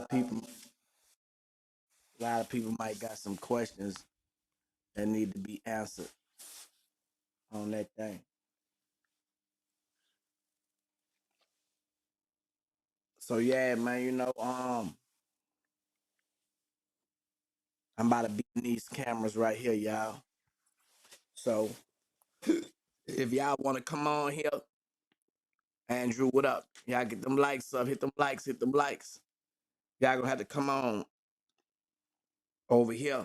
People, a lot of people might got some questions that need to be answered on that thing. So yeah, man, I'm about to be in these cameras right here, y'all. So if y'all want to come on here, Andrew, what up? Y'all get them likes up, hit them likes, hit them likes. Y'all gonna have to come on over here.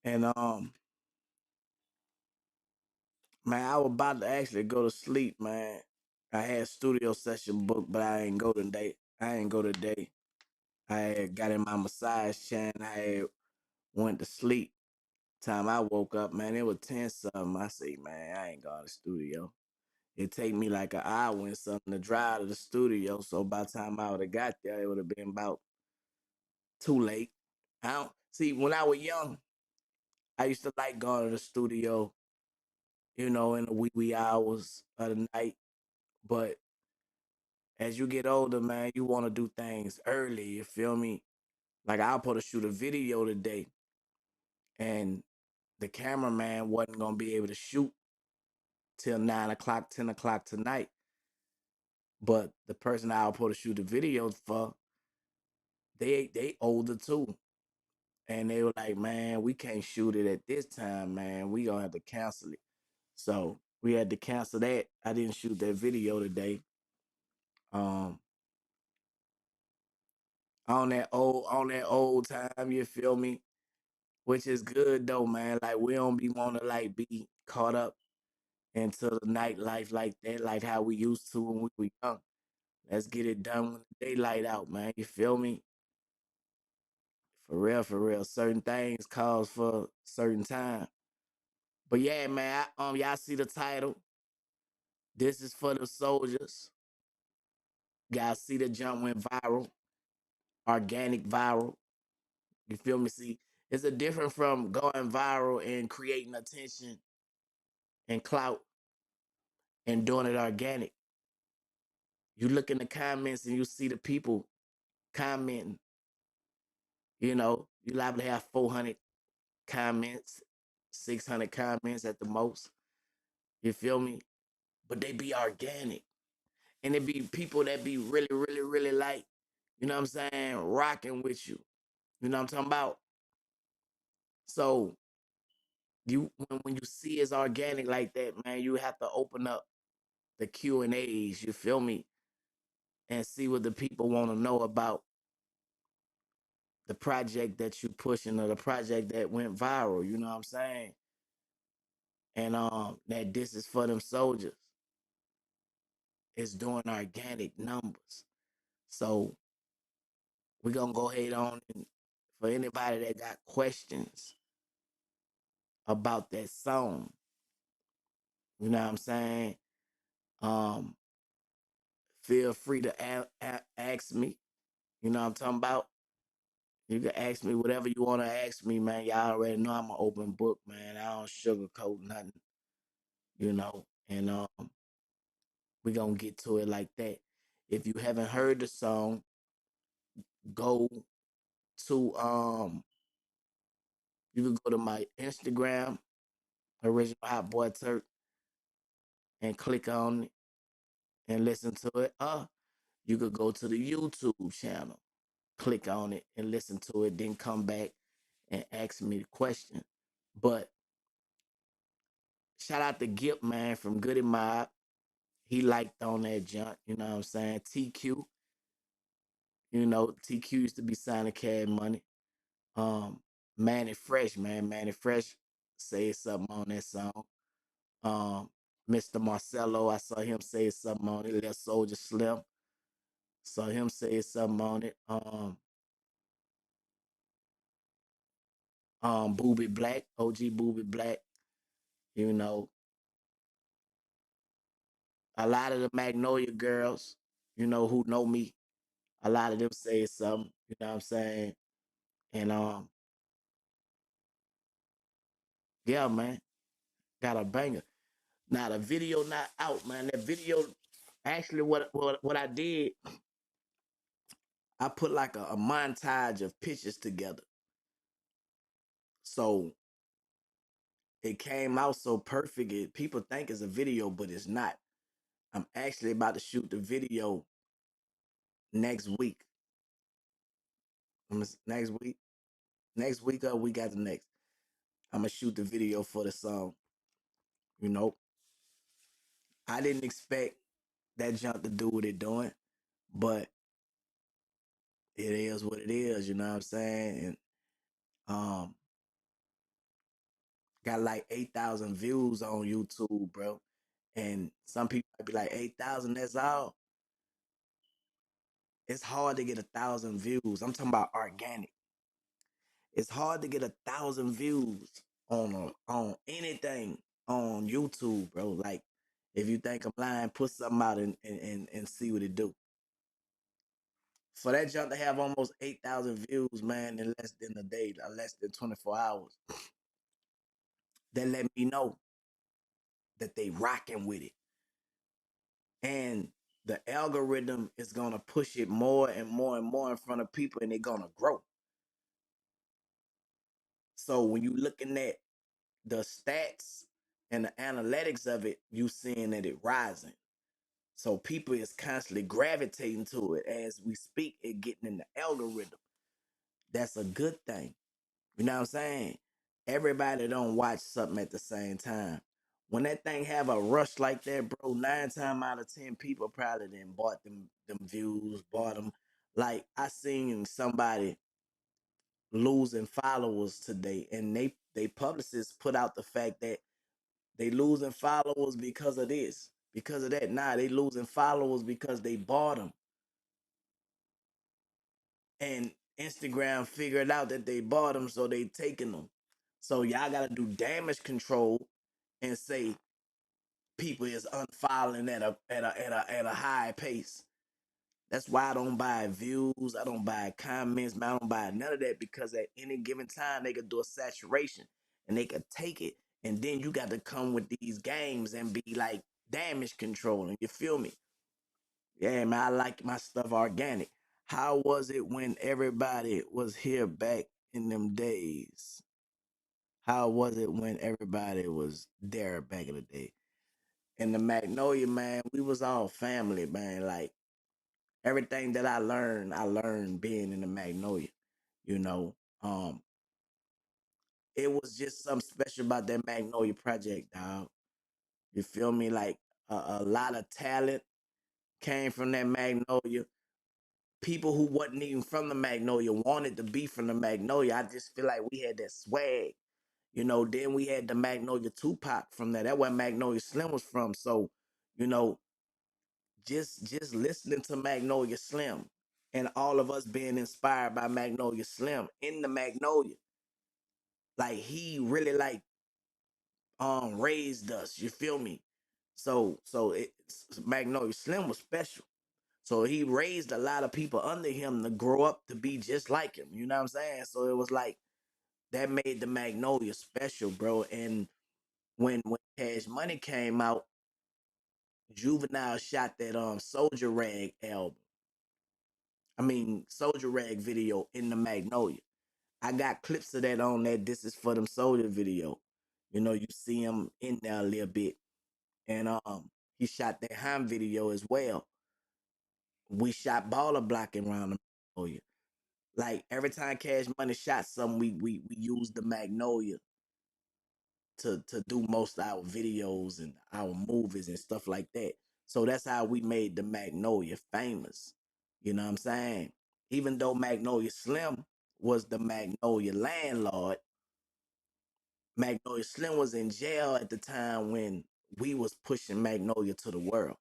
And man, I was about to actually go to sleep, man. I had studio session booked, but I ain't go today. I ain't go today. I had got in my massage chair and I had went to sleep. Time I woke up, man, it was 10 something. I say, man, I ain't going to the studio. It take me like an hour and something to drive to the studio. So by the time I would have got there, it would have been about too late. I don't see when I was young, I used to like going to the studio, in the wee hours of the night. But as you get older, man, you want to do things early. You feel me? Like I put to shoot a video today, and the cameraman wasn't gonna be able to shoot till 9 o'clock, 10 o'clock tonight. But the person I was supposed to shoot the video for, they older too. And they were like, man, we can't shoot it at this time, man. We gonna have to cancel it. So we had to cancel that. I didn't shoot that video today. Um on that old time, you feel me? Which is good though, man. Like we don't be wanna like be caught up into the nightlife like that, like how we used to when we were young. Let's get it done when the daylight out, man. You feel me? For real, for real. Certain things calls for certain time. But yeah, man, y'all see the title. This is for the soldiers. Y'all see the jump went viral, organic viral. You feel me? See, it's a different from going viral and creating attention and clout and doing it organic. You look in the comments and you see the people commenting. You liable to have 400 comments, 600 comments at the most. You feel me? But they be organic. And it be people that be really, really, really like, you know what I'm saying, rocking with you. You know what I'm talking about? So when you see it's organic like that, man, you have to open up the Q&As, you feel me? And see what the people want to know about the project that you pushing or the project that went viral, you know what I'm saying? And that this is for them soldiers. It's doing organic numbers. So we're gonna go ahead on and for anybody that got questions about that song, you know what I'm saying? Um, feel free to ask me. You know what I'm talking about? You can ask me whatever you want to ask me, man. Y'all already know I'm an open book, man. I don't sugarcoat nothing, And we gonna get to it like that. If you haven't heard the song, go to you can go to my Instagram, Original Hot Boy Turk, and click on it and listen to it. You could go to the YouTube channel, click on it and listen to it, then come back and ask me the question. But shout out to Gip, man, from Goody Mob. He liked on that junk, you know what I'm saying? TQ, TQ used to be signing Cash Money. Um, Manny Fresh, man. Manny Fresh say something on that song. Um, Mr. Marcelo, I saw him say something on it. Left Soldier Slim, saw him say something on it. Booby Black, OG Booby Black, you know, a lot of the Magnolia girls, who know me, a lot of them say something, you know what I'm saying? And yeah, man, got a banger. Now the video not out, man. That video actually what I did, I put like a montage of pictures together. So it came out so perfect. People think it's a video, but it's not. I'm actually about to shoot the video next week. Next week. Next week or we got the next. I'm gonna shoot the video for the song. You know, I didn't expect that jump to do what it doing, but it is what it is. You know what I'm saying? And um, got like 8,000 views on YouTube, bro. And some people might be like 8,000. That's all. It's hard to get 1,000 views. I'm talking about organic. It's hard to get 1,000 views on anything on YouTube, bro. Like, if you think I'm lying, put something out and see what it do. For that jump to have almost 8,000 views, man, in less than a day, less than 24 hours, that let me know that they rocking with it. And the algorithm is gonna push it more and more and more in front of people, and they're gonna grow. So when you looking at the stats and the analytics of it, you seeing that it rising. So people is constantly gravitating to it as we speak. It getting in the algorithm. That's a good thing. You know what I'm saying? Everybody don't watch something at the same time. When that thing have a rush like that, bro, 9 times out of 10 people probably then bought them views, bought them. Like I seen somebody losing followers today, and they publicists put out the fact that they losing followers because of this, because of that. Nah, they losing followers because they bought them, and Instagram figured out that they bought them, so they taking them. So y'all gotta do damage control and say people is unfollowing at a high pace. That's why I don't buy views, I don't buy comments, man, I don't buy none of that, because at any given time they could do a saturation and they could take it, and then you got to come with these games and be like damage controlling. You feel me? Yeah, man, I like my stuff organic. How was it when everybody was here back in them days? How was it when everybody was there back in the day? In the Magnolia, man, we was all family, man. Like everything that I learned being in the Magnolia. You know, it was just something special about that Magnolia project, dog. You feel me? Like a lot of talent came from that Magnolia. People who wasn't even from the Magnolia wanted to be from the Magnolia. I just feel like we had that swag. You know, then we had the Magnolia Tupac from there. That where Magnolia Slim was from. So, you know, just listening to Magnolia Slim and all of us being inspired by Magnolia Slim in the Magnolia. Like he really like raised us, you feel me? So Magnolia Slim was special. So he raised a lot of people under him to grow up to be just like him. You know what I'm saying? So it was like that made the Magnolia special, bro. And when Cash Money came out, Juvenile shot that Soldier Rag album. I mean Soldier Rag video in the Magnolia. I got clips of that on that This Is For Them Soldier video. You know, you see him in there a little bit. And he shot that Ham video as well. We shot baller blocking around the Magnolia. Like every time Cash Money shot something, we used the Magnolia to do most of our videos and our movies and stuff like that. So that's how we made the Magnolia famous. You know what I'm saying? Even though Magnolia Slim was the Magnolia landlord, Magnolia Slim was in jail at the time when we was pushing Magnolia to the world.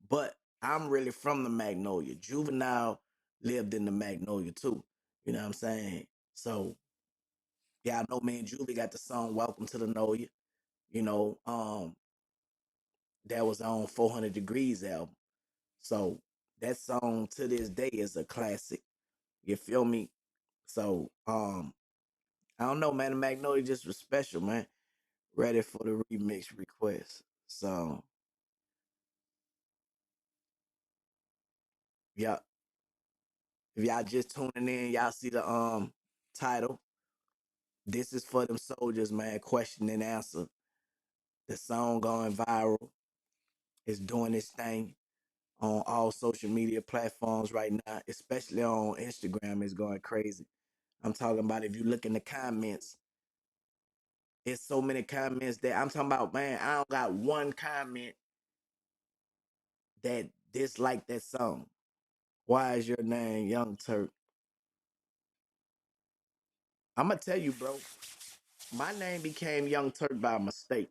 But I'm really from the Magnolia. Juvenile lived in the Magnolia too. You know what I'm saying? So yeah, I know me and Julie got the song Welcome to the Nolia. You know, that was on 400 Degrees album. So that song to this day is a classic. You feel me? So I don't know, man. The Magnolia just was special, man. Ready for the remix request. So yeah, If y'all just tuning in, y'all see the title. This is for them soldiers, man. Question and answer. The song going viral. It's doing its thing on all social media platforms right now, especially on Instagram. It's going crazy. I'm talking about if you look in the comments, it's so many comments that I'm talking about, man. I don't got one comment that dislike that song. Why is your name Young Turk? I'm gonna tell you, bro. My name became Young Turk by mistake.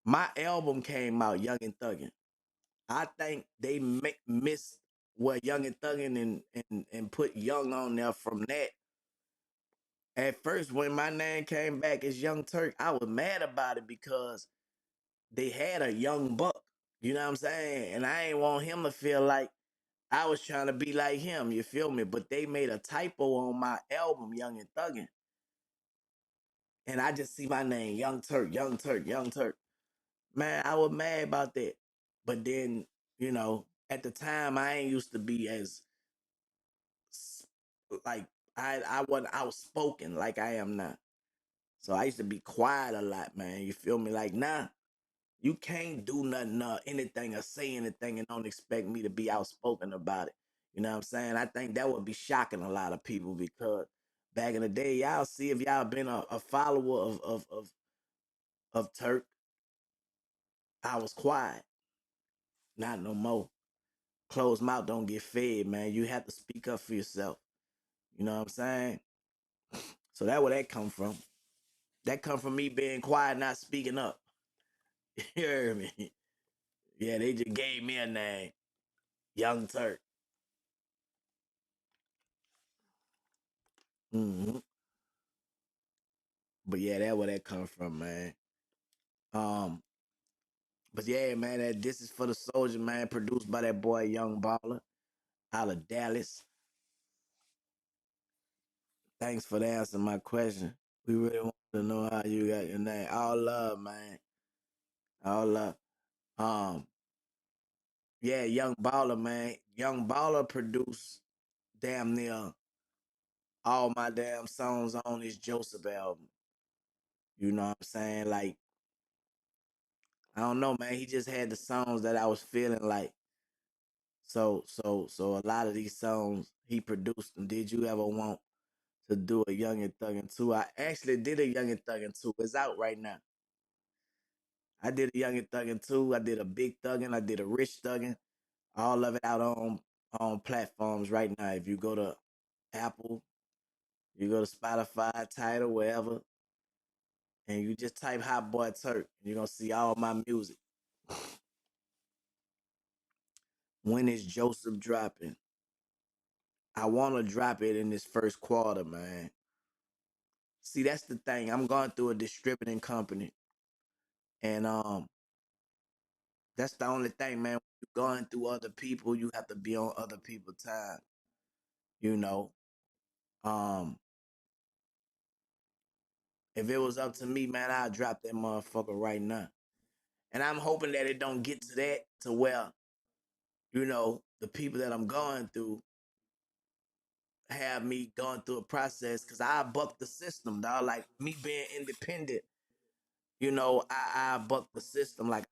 My album came out Young and Thuggin'. I think they missed what Young and Thuggin' and put Young on there from that. At first, when my name came back as Young Turk, I was mad about it because they had a young buck. You know what I'm saying? And I ain't want him to feel like I was trying to be like him. You feel me? But they made a typo on my album, Young and Thuggin'. And I just see my name, Young Turk, Young Turk, Young Turk. Man, I was mad about that. But then, at the time I ain't used to be as like I wasn't outspoken like I am now. So I used to be quiet a lot, man. You feel me? Like nah, you can't do nothing anything or say anything and don't expect me to be outspoken about it. You know what I'm saying? I think that would be shocking a lot of people because back in the day, y'all see if y'all been a follower of Turk, I was quiet. Not no more. Closed mouth don't get fed, man. You have to speak up for yourself. You know what I'm saying? So that where that come from. That come from me being quiet, not speaking up. You heard me? Yeah, they just gave me a name, Young Turk. hmm But yeah, that where that come from, man. Um, but yeah, man, this is for the soldier, man. Produced by that boy Young Baller out of Dallas. Thanks for the answer my question. We really want to know how you got your name. All love, man. All love. Um, yeah, Young Baller, man. Young Baller produced damn near all my damn songs on his Joseph album. You know what I'm saying? Like, I don't know, man. He just had the songs that I was feeling like. So a lot of these songs he produced them. Did you ever want to do a Young and Thuggin' 2? I actually did a Young and Thuggin' 2. It's out right now. I did a Young and Thuggin' 2. I did a Big Thuggin'. I did a Rich Thuggin'. All of it out on platforms right now. If you go to Apple, you go to Spotify, Tidal, wherever, and you just type Hot Boy Turk, you're gonna see all my music. When is Joseph dropping? I want to drop it in this first quarter, man. See, that's the thing. I'm going through a distributing company, and that's the only thing, man. When you're going through other people, you have to be on other people's time. You know, um, if it was up to me, man, I'd drop that motherfucker right now. And I'm hoping that it don't get to that to where, the people that I'm going through have me going through a process because I buck the system, dog. Like me being independent, I buck the system like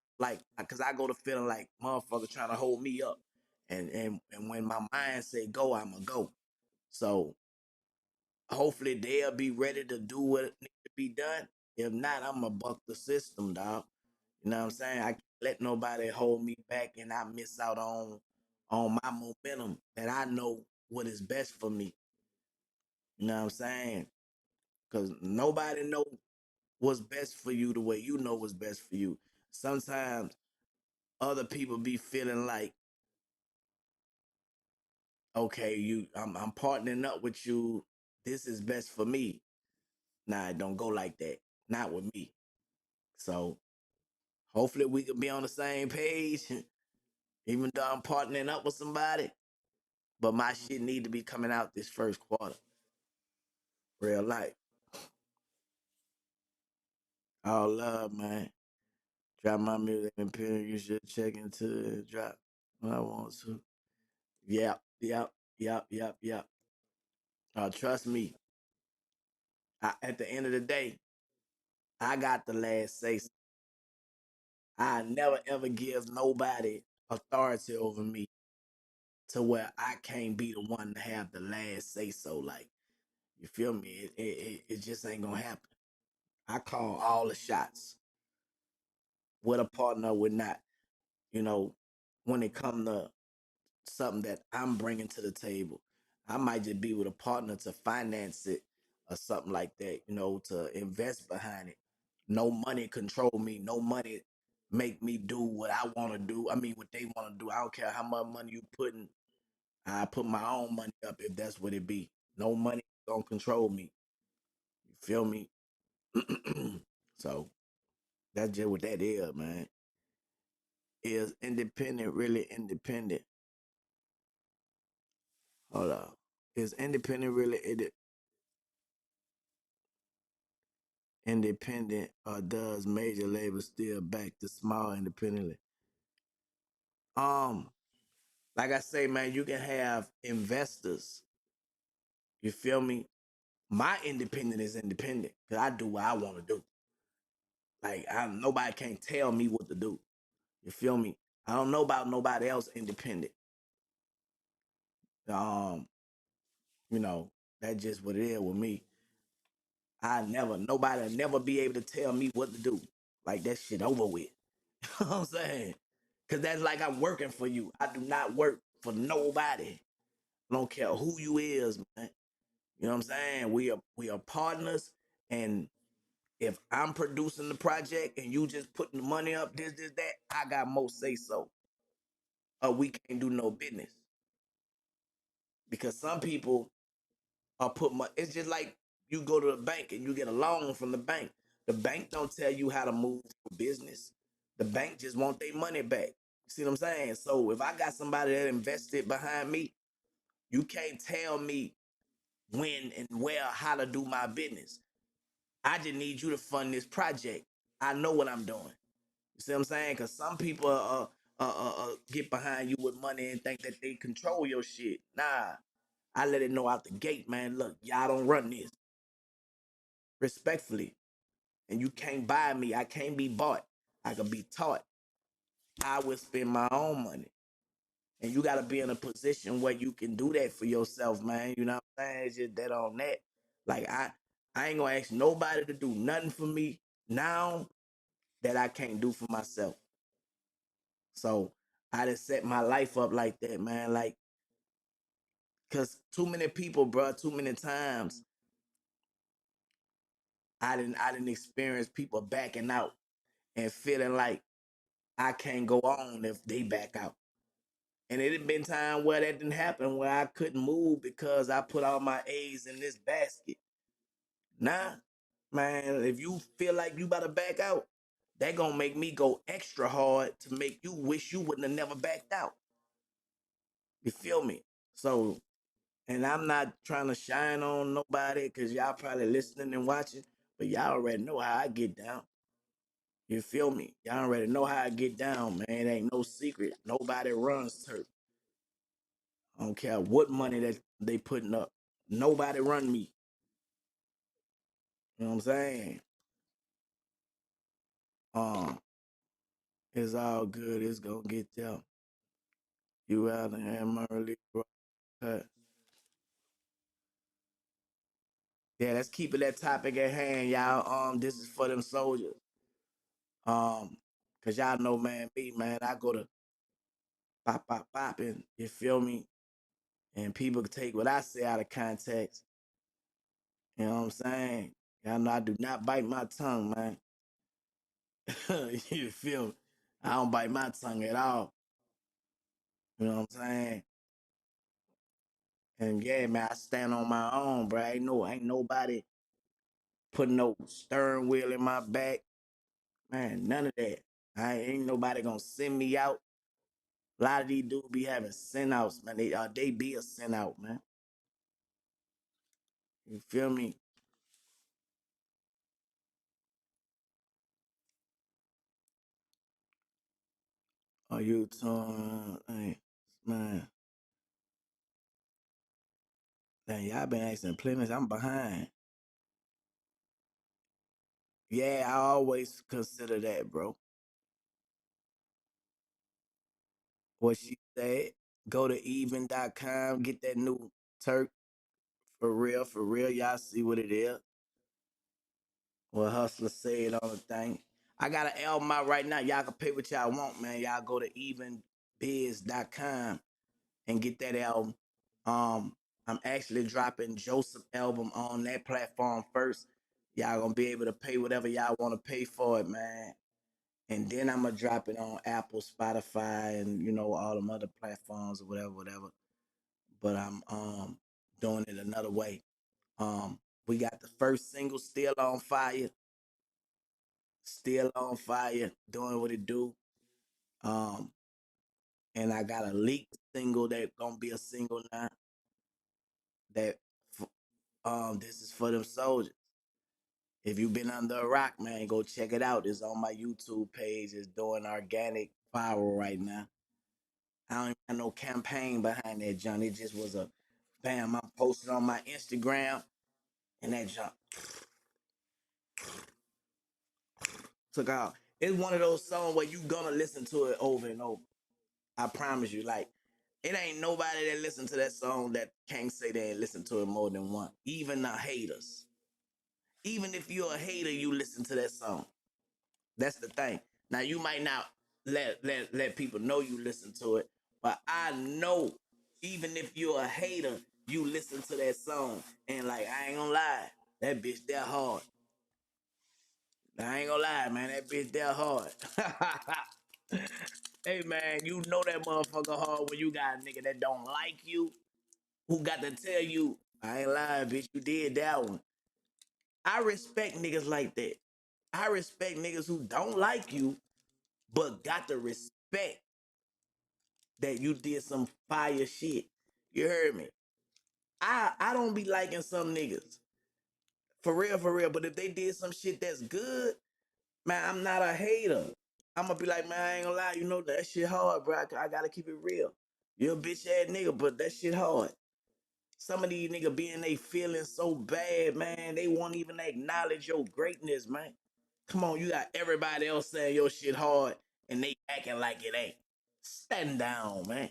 because I go to feeling like motherfucker trying to hold me up. And when my mind say go, I'ma go. So hopefully they'll be ready to do what needs to be done. If not, I'ma buck the system, dog. You know what I'm saying? I can't let nobody hold me back and I miss out on my momentum that I know what is best for me. You know what I'm saying? Cause nobody know what's best for you the way you know what's best for you. Sometimes other people be feeling like, okay, I'm partnering up with you. This is best for me. Nah, it don't go like that. Not with me. So hopefully we can be on the same page, even though I'm partnering up with somebody. But my shit need to be coming out this first quarter. Real life. All love, man. Drop my music and period. You should check into the drop. when I want to. Yep, yep, yep, yep, yep. Trust me. At the end of the day, I got the last say. I never ever give nobody authority over me to where I can't be the one to have the last say so. Like, you feel me? It just ain't gonna happen. I call all the shots with a partner, with not. You know, when it come to something that I'm bringing to the table, I might just be with a partner to finance it or something like that. You know, to invest behind it. No money control me. No money make me do what I want to do. I mean, what they want to do. I don't care how much money you putting. I put my own money up if that's what it be. No money gonna control me. You feel me? So that's just what that is, man. Is independent really independent? Hold up. Is independent really independent, or does major label still back the small independently? Um, like I say, man, you can have investors. You feel me? My independent is independent because I do what I want to do. Like nobody can't tell me what to do. You feel me? I don't know about nobody else independent. Um, you know, that's just what it is with me. Nobody will never be able to tell me what to do. Like that shit over with. You know what I'm saying? Cause that's like I'm working for you. I do not work for nobody. I don't care who you is, man. You know what I'm saying? We are partners, and if I'm producing the project and you just putting the money up, this, that, I got more say so. Or we can't do no business. Because some people are put money. It's just like you go to the bank and you get a loan from the bank. The bank don't tell you how to move for business. The bank just want their money back. See what I'm saying? So if I got somebody that invested behind me, you can't tell me when and where how to do my business. I just need you to fund this project. I know what I'm doing. You see what I'm saying? Because some people get behind you with money and think that they control your shit. Nah, I let it know out the gate, man. Look, y'all don't run this respectfully, and you can't buy me. I can't be bought. I can be taught. I will spend my own money. And you gotta be in a position where you can do that for yourself, man. You know what I'm saying? It's just that on that. Like I ain't gonna ask nobody to do nothing for me now that I can't do for myself. So I just set my life up like that, man. Like, cause too many people, bro, too many times I didn't experience people backing out and feeling like I can't go on if they back out. And it had been time where that didn't happen, where I couldn't move because I put all my eggs in this basket. Nah, man, if you feel like you about to back out, that gonna make me go extra hard to make you wish you wouldn't have never backed out. You feel me? So, and I'm not trying to shine on nobody because y'all probably listening and watching, but y'all already know how I get down. You feel me? Y'all already know how I get down, man. It ain't no secret. Nobody runs Turk. I don't care what money that they putting up. Nobody run me. You know what I'm saying? Um, it's all good. It's gonna get there. You out there, early, bro. Yeah, let's keep it that topic at hand, y'all. This is for them soldiers. Cause y'all know, man, me, man, I go to pop, pop, popping. You feel me? And people take what I say out of context. You know what I'm saying? Y'all know I do not bite my tongue, man. You feel me? I don't bite my tongue at all. You know what I'm saying? And yeah, man, I stand on my own, bro. Ain't nobody putting no stern wheel in my back. Man, none of that. I ain't nobody gonna send me out. A lot of these dudes be having send outs, man. They be a send out, man. You feel me? Are you torn? Man, y'all been asking plenty. I'm behind. Yeah, I always consider that, bro. What she said, go to even.com, get that new Turk. For real, for real. Y'all see what it is. What Hustler said on the thing. I got an album out right now. Y'all can pay what y'all want, man. Y'all go to evenbiz.com and get that album. Um, I'm actually dropping Joseph album on that platform first. Y'all gonna be able to pay whatever y'all want to pay for it, man. And then I'm gonna drop it on Apple, Spotify, and all them other platforms or whatever, whatever. But I'm doing it another way. We got the first single, Still on Fire. Still on Fire, doing what it do. Um, and I got a leaked single that gonna be a single now. That this is for them soldiers. If you've been under a rock, man, go check it out. It's on my YouTube page. It's doing organic viral right now. I don't even have no campaign behind that, John. It just was a bam. I'm posted on my Instagram, and that jump took out. It's one of those songs where you gonna listen to it over and over. I promise you. Like, it ain't nobody that listen to that song that can't say they ain't listen to it more than one. Even the haters. Even if you're a hater, you listen to that song. That's the thing. Now you might not let people know you listen to it, but I know even if you're a hater, you listen to that song. And like, I ain't gonna lie, that bitch that hard. I ain't gonna lie, man, that bitch that hard. Hey man, you know that motherfucker hard when you got a nigga that don't like you, who got to tell you, I ain't lying, bitch, you did that one. I respect niggas like that. I respect niggas who don't like you, but got the respect that you did some fire shit. You heard me? I don't be liking some niggas. For real, for real. But if they did some shit that's good, man, I'm not a hater. I'm gonna be like, man, I ain't gonna lie, that shit hard, bro. I gotta keep it real. You're a bitch ass nigga, but that shit hard. Some of these niggas being they feeling so bad, man. They won't even acknowledge your greatness, man. Come on, you got everybody else saying your shit hard and they acting like it ain't. Stand down, man.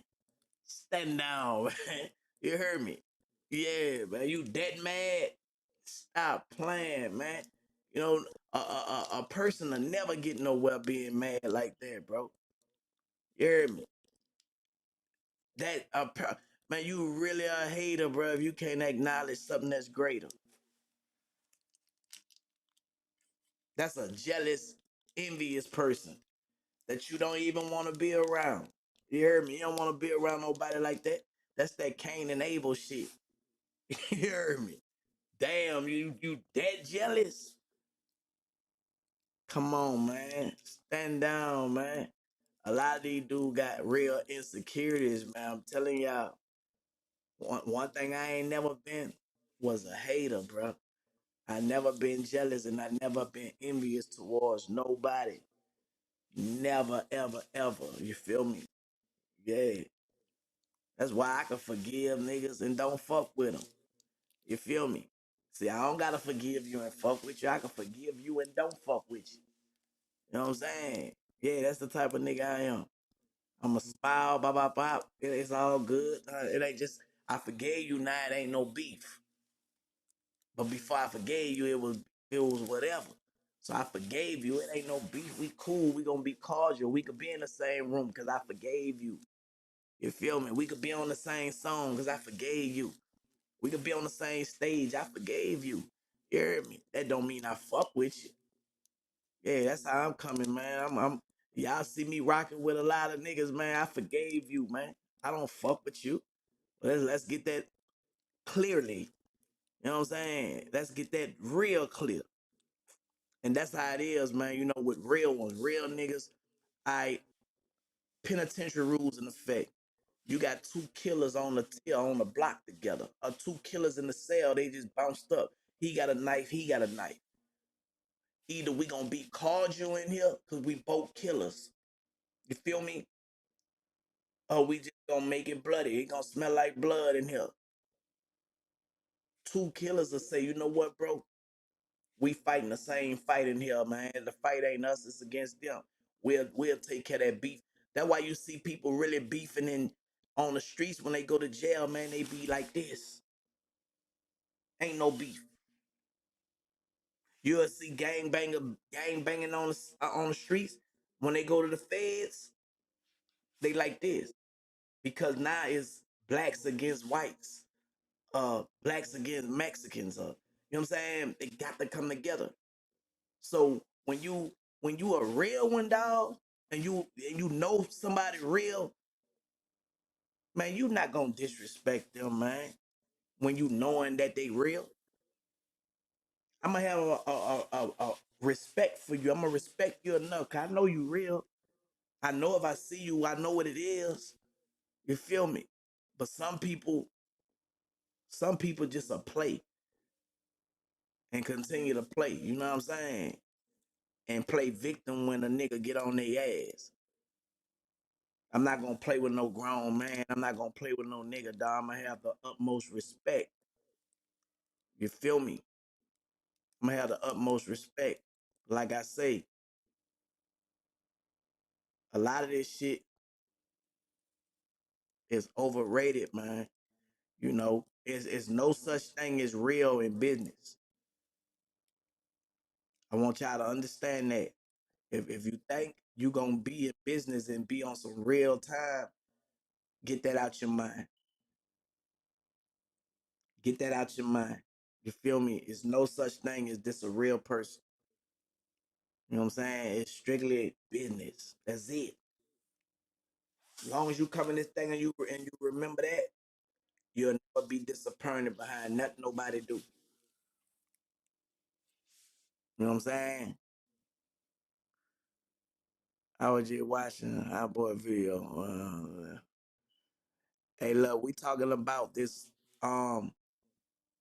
Stand down, man. You heard me? Yeah, man. You dead mad? Stop playing, man. You know, a person will never get nowhere being mad like that, bro. You heard me? Man, you really a hater, bro. If you can't acknowledge something that's greater, that's a jealous, envious person that you don't even want to be around. You heard me? You don't want to be around nobody like that. That's that Cain and Abel shit. You heard me? Damn, you that jealous? Come on, man. Stand down, man. A lot of these dudes got real insecurities, man. I'm telling y'all. One thing I ain't never been was a hater, bro. I never been jealous and I never been envious towards nobody. Never, ever, ever. You feel me? Yeah. That's why I can forgive niggas and don't fuck with them. You feel me? See, I don't gotta forgive you and fuck with you. I can forgive you and don't fuck with you. You know what I'm saying? Yeah, that's the type of nigga I am. I'm a smile, bop, bop, bop. It's all good. It ain't just, I forgave you, now it ain't no beef. But before I forgave you, it was whatever. So I forgave you. It ain't no beef. We cool. We gonna be cordial. We could be in the same room because I forgave you. You feel me? We could be on the same song because I forgave you. We could be on the same stage. I forgave you. You heard me? That don't mean I fuck with you. Yeah, that's how I'm coming, man. Y'all see me rocking with a lot of niggas, man. I forgave you, man. I don't fuck with you. Let's get that clearly. You know what I'm saying? Let's get that real clear. And that's how it is, man. With real ones, real niggas, I penitentiary rules in effect. You got two killers on the block together, or two killers in the cell. They just bounced up. He got a knife. He got a knife. Either we gonna be cordial in here because we both killers. You feel me? Or we just gonna make it bloody. It gonna smell like blood in here. two killers will say, you know what, bro? We fighting the same fight in here, man. The fight ain't us, it's against them. We'll take care of that beef. That's why you see people really beefing in on the streets when they go to jail, man. They be like this. Ain't no beef. You'll see gang banging on the streets. When they go to the feds, they like this. Because now it's blacks against whites, blacks against Mexicans, you know what I'm saying? They got to come together. So when you a real one, dog, and you know somebody real, man, you not gonna disrespect them, man. When you knowing that they real, I'm gonna have a respect for you. I'm gonna respect you enough, cause I know you real. I know if I see you, I know what it is. You feel me? But some people just a play and continue to play. You know what I'm saying? And play victim when a nigga get on their ass. I'm not gonna play with no grown man. I'm not gonna play with no nigga, dog. I'm gonna have the utmost respect. You feel me? I'm gonna have the utmost respect. Like I say, a lot of this shit is overrated, man. You know, it's no such thing as real in business. I want y'all to understand that. If you think you gonna be in business and be on some real time, get that out your mind. Get that out your mind. You feel me? It's no such thing as this a real person. You know what I'm saying? It's strictly business. That's it. As long as you come in this thing and you remember that, you'll never be disappointed behind nothing nobody do. You know what I'm saying? I was just watching our boy video. Hey, look, we talking about this.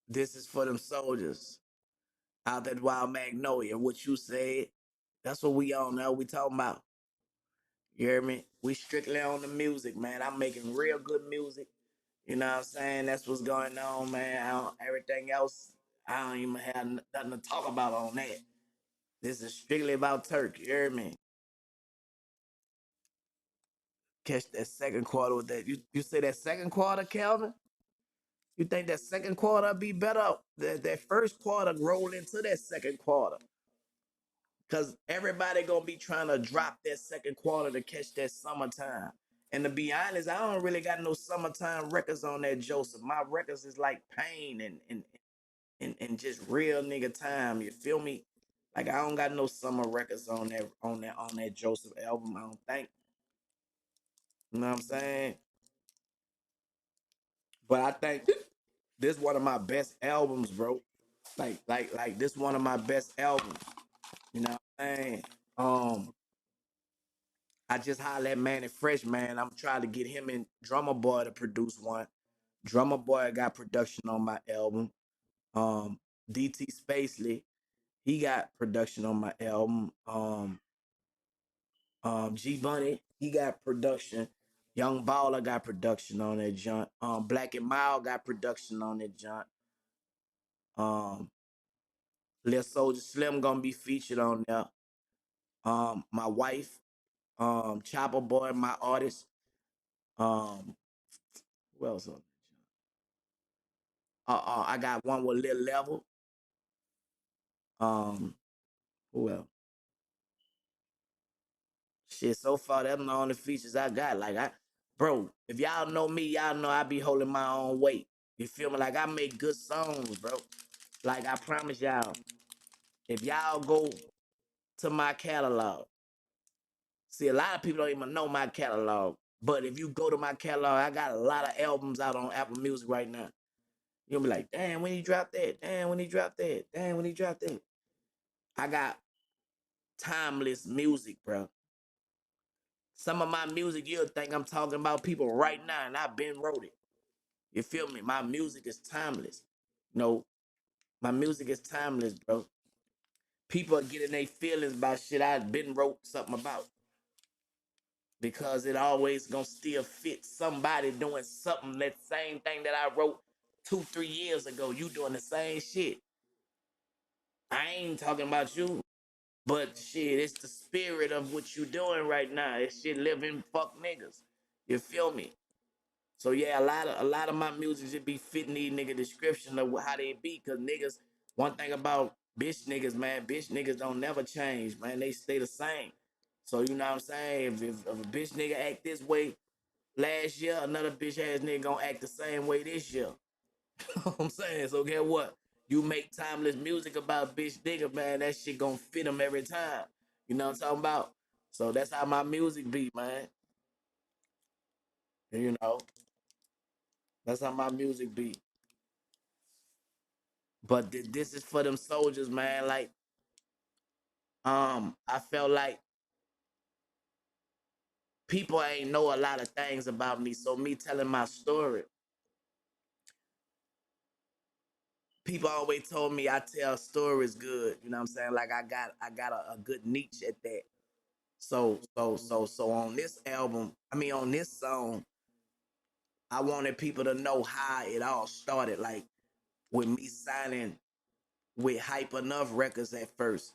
This is for them soldiers out that Wild Magnolia. What you said, that's what we on now. We talking about. You hear me? We strictly on the music, man. I'm making real good music. You know what I'm saying? That's what's going on, man. Everything else, I don't even have nothing to talk about on that. This is strictly about Turk. You hear me? Catch that second quarter with that. You say that second quarter, Calvin? You think that second quarter be better? That first quarter roll into that second quarter. Cause everybody gonna be trying to drop that second quarter to catch that summertime. And to be honest, I don't really got no summertime records on that Joseph. My records is like pain and just real nigga time. You feel me? Like I don't got no summer records on that Joseph album. I don't think. You know what I'm saying? But I think this one of my best albums, bro. Like this one of my best albums. You know what I'm saying? Um, I just hollered at Manny Fresh, man. I'm trying to get him and Drummer Boy to produce one. Drummer Boy got production on my album. Um, DT Spacely, he got production on my album. G Bunny, he got production. Young Baller got production on that joint. Black and Mild got production on that joint. Um, Lil Soldier Slim gonna be featured on there. My wife, Chopper Boy, my artist. Um, who else on? I got one with Lil Level. Um, who else? Shit, so far that's the only features I got. Bro, if y'all know me, y'all know I be holding my own weight. You feel me? Like I make good songs, bro. Like I promise y'all, if y'all go to my catalog, see a lot of people don't even know my catalog. But if you go to my catalog, I got a lot of albums out on Apple Music right now. You'll be like, damn, when he dropped that? Damn, when he dropped that? Damn, when he dropped that? I got timeless music, bro. Some of my music, you'll think I'm talking about people right now, and I've been wrote it. You feel me? My music is timeless. No, my music is timeless, bro. People are getting their feelings about shit I've been wrote something about. Because it always gonna still fit somebody doing something that same thing that I wrote 2, 3 years ago, you doing the same shit. I ain't talking about you, but shit, it's the spirit of what you doing right now. It's shit living fuck niggas. You feel me? So yeah, a lot of my music should be fitting these nigga description of how they be. Cause niggas, one thing about bitch niggas, man, bitch niggas don't never change, man. They stay the same. So you know what I'm saying? If a bitch nigga act this way last year, another bitch ass nigga gonna act the same way this year. You know what I'm saying? So get what? You make timeless music about bitch nigga, man, that shit gonna fit them every time. You know what I'm talking about? So that's how my music be, man. You know, that's how my music be. But this is for them soldiers, man. Like, I felt like people ain't know a lot of things about me. So me telling my story, people always told me I tell stories good. You know what I'm saying? Like I got a good niche at that. So on this album, I mean on this song, I wanted people to know how it all started. Like with me signing with Hype Enough Records at first,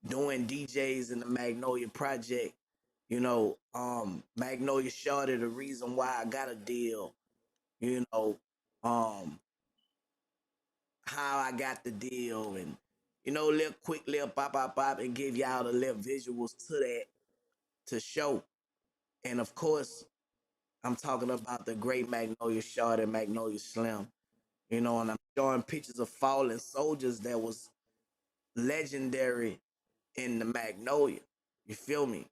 doing DJs in the Magnolia Project. You know, Magnolia Shorty, the reason why I got a deal. You know, um, how I got the deal, and little quick little pop, and give y'all the little visuals to that to show. And of course, I'm talking about the great Magnolia Shorty, Magnolia Slim. And I'm showing pictures of fallen soldiers that was legendary in the Magnolia. You feel me?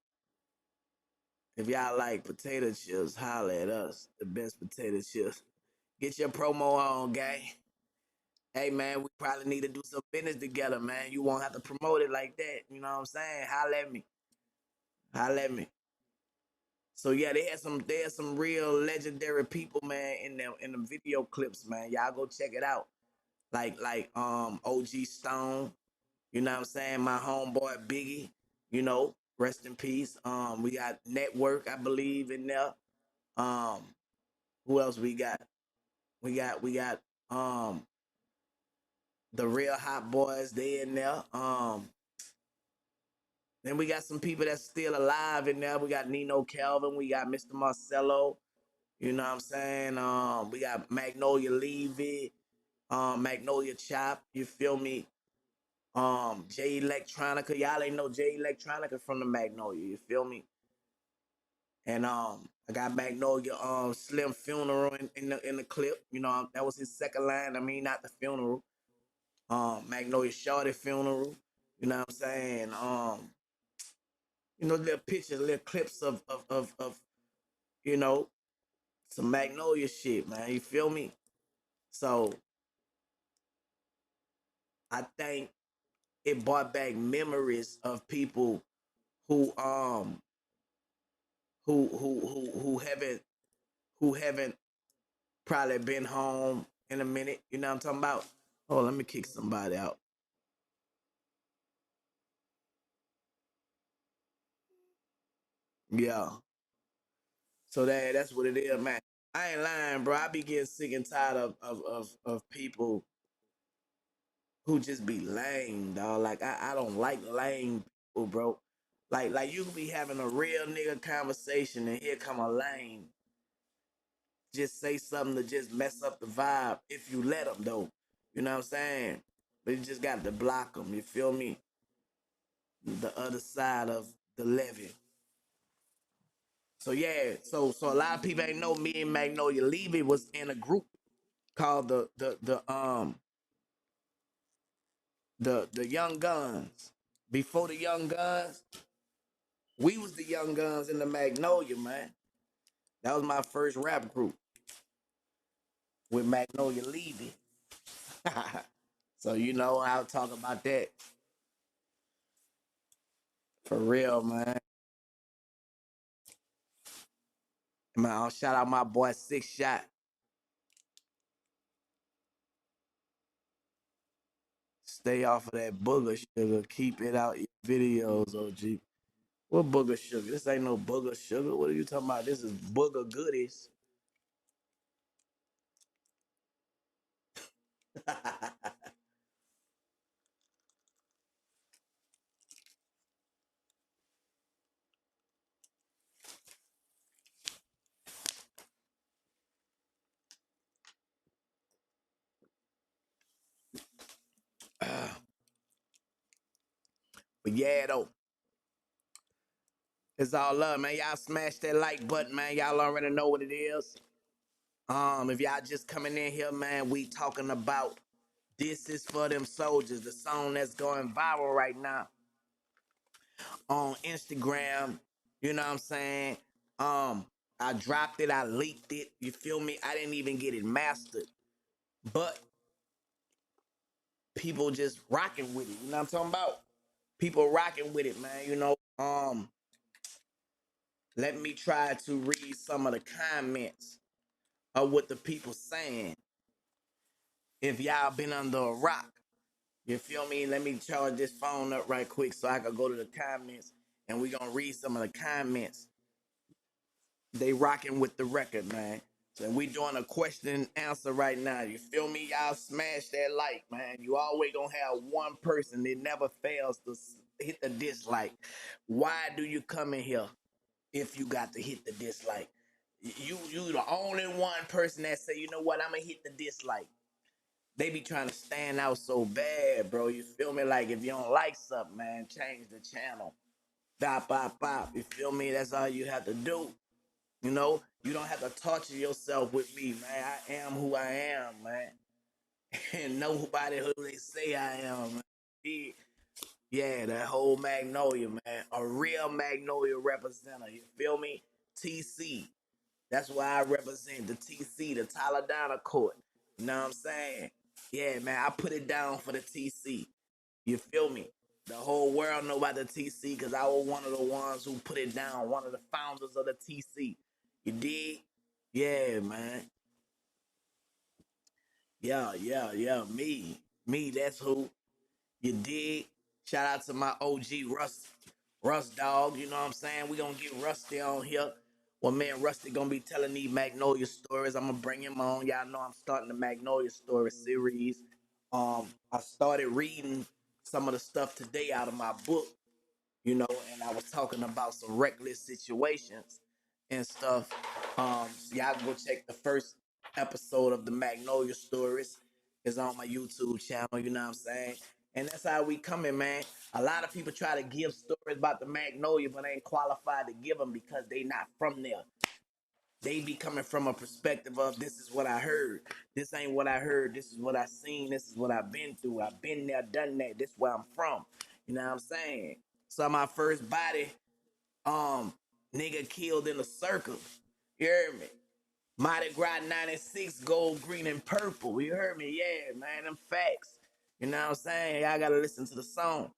If y'all like potato chips, holla at us. The best potato chips. Get your promo on, gang. Hey man, we probably need to do some business together, man. You won't have to promote it like that. You know what I'm saying? Holla at me. Holla at me. So yeah, they had some real legendary people, man, in the video clips, man. Y'all go check it out. Like OG Stone, you know what I'm saying? My homeboy Biggie, rest in peace. We got Network, I believe, in there. Um, who else we got? We got the real hot boys, they in there. Then we got some people that's still alive in there. We got Nino Calvin, we got Mr. Marcello, you know what I'm saying? We got Magnolia Levy, Magnolia Chop, you feel me? J Electronica. Y'all ain't know J Electronica from the Magnolia, you feel me? And I got Magnolia Slim funeral in the clip. That was his second line. I mean, not the funeral. Magnolia Shorty funeral. You know what I'm saying? Little pictures, little clips of you know, some Magnolia shit, man. You feel me? So I think it brought back memories of people who who haven't probably been home in a minute. You know what I'm talking about? Oh, let me kick somebody out. Yeah. So that's what it is, man. I ain't lying, bro. I be getting sick and tired of people who just be lame, dog. Like I don't like lame people, bro. Like you can be having a real nigga conversation and here come a lame just say something to just mess up the vibe if you let them though. You know what I'm saying? But you just got to block them. You feel me? The other side of the levee. So yeah, so a lot of people ain't know me and Magnolia Levy was in a group called the Young Guns. Before the Young Guns, we was the Young Guns in the Magnolia, man. That was my first rap group with Magnolia Levy. So I'll talk about that for real, man. Man, I'll shout out my boy Six Shot. Stay off of that booger sugar. Keep it out your videos, OG. What booger sugar? This ain't no booger sugar. What are you talking about? This is booger goodies. But yeah, though, it's all love, man. Y'all smash that like button, man. Y'all already know what it is. If y'all just coming in here, man, we talking about This Is For Them Soldiers, the song that's going viral right now on Instagram. You know what I'm saying? I dropped it, I leaked it. You feel me? I didn't even get it mastered. But people just rocking with it. You know what I'm talking about? People rocking with it, man. Let me try to read some of the comments of what the people saying. If y'all been under a rock, you feel me? Let me charge this phone up right quick so I can go to the comments and we gonna read some of the comments. They rocking with the record, man. So we doing a question and answer right now. You feel me? Y'all smash that like, man. You always gonna have one person that never fails to hit the dislike. Why do you come in here if you got to hit the dislike? You the only one person that say, you know what, I'm gonna hit the dislike. They be trying to stand out so bad, bro. You feel me? Like if you don't like something, man, change the channel. Bop, bop, bop. You feel me? That's all you have to do. You know, you don't have to torture yourself with me, man. I am who I am, man. And nobody who they say I am, man. Yeah, that whole Magnolia, man. A real Magnolia representative. You feel me? TC. That's why I represent the TC, the Taladana Court. You know what I'm saying? Yeah, man. I put it down for the TC. You feel me? The whole world know about the TC because I was one of the ones who put it down, one of the founders of the TC. You dig? Yeah, man. Yeah. Me, that's who. You dig? Shout out to my OG Russ dog. You know what I'm saying? We gonna get Rusty on here. Well, man, Rusty gonna be telling these Magnolia stories. I'm gonna bring him on. Y'all know I'm starting the Magnolia story series. I started reading some of the stuff today out of my book, you know, and I was talking about some reckless situations and stuff. So y'all go check the first episode of the Magnolia Stories. It's on my YouTube channel, you know what I'm saying? And that's how we coming, man. A lot of people try to give stories about the Magnolia, but ain't qualified to give them because they not from there. They be coming from a perspective of this is what I heard. This ain't what I heard. This is what I seen. This is what I've been through. I've been there, done that. This is where I'm from. You know what I'm saying? So my first body, nigga killed in a circle. You heard me? Mardi Gras 96, gold, green, and purple. You heard me? Yeah, man, them facts. You know what I'm saying? Y'all gotta listen to the song.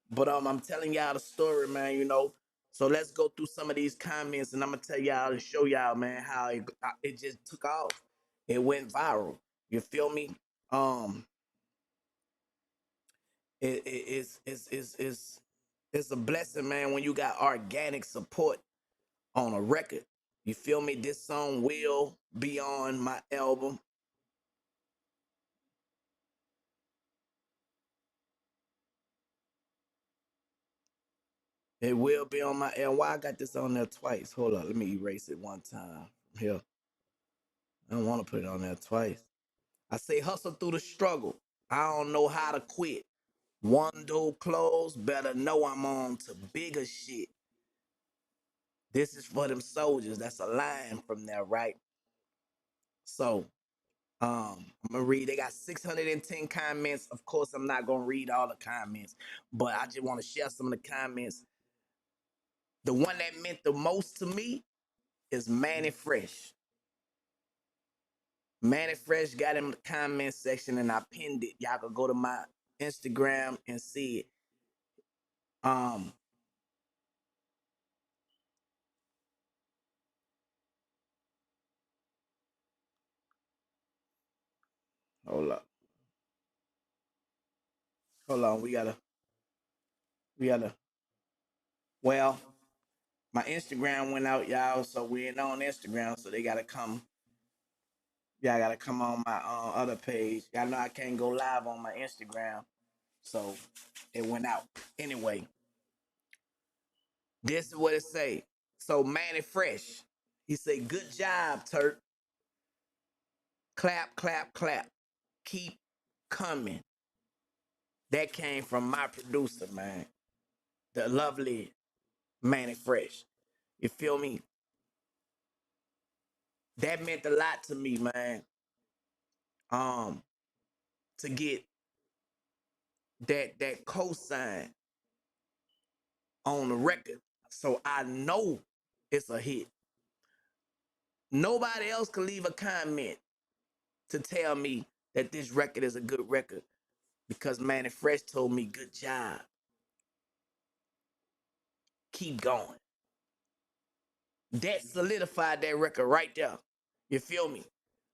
But I'm telling y'all the story, man, you know. So let's go through some of these comments and I'm gonna tell y'all and show y'all, man, how it just took off. It went viral. You feel me? Um, it's a blessing, man, when you got organic support on a record. You feel me? This song will be on my album. It will be on my album. Why I got this on there twice? Hold on, let me erase it one time. Here, I don't want to put it on there twice. I say hustle through the struggle. I don't know how to quit. One door closed, better know I'm on to bigger shit. This is for them soldiers. That's a line from there, right? So, I'm gonna read. They got 610 comments. Of course, I'm not gonna read all the comments, but I just want to share some of the comments. The one that meant the most to me is Manny Fresh. Manny Fresh got in the comment section and I pinned it. Y'all could go to my Instagram and see it. Um, hold up. Hold on. We gotta well, my Instagram went out, y'all, so we ain't on Instagram, so they gotta come. Y'all gotta come on my other page. Y'all know I can't go live on my Instagram, so it went out. Anyway, this is what it say. So Manny Fresh, he say, "Good job, Turk. Clap, clap, clap. Keep coming." That came from my producer, man. the lovely Mannie Fresh. You feel me? That meant a lot to me, man. Um, to get that cosign on the record. So I know it's a hit. Nobody else can leave a comment to tell me that this record is a good record because Mannie Fresh told me, good job. Keep going. That solidified that record right there. You feel me?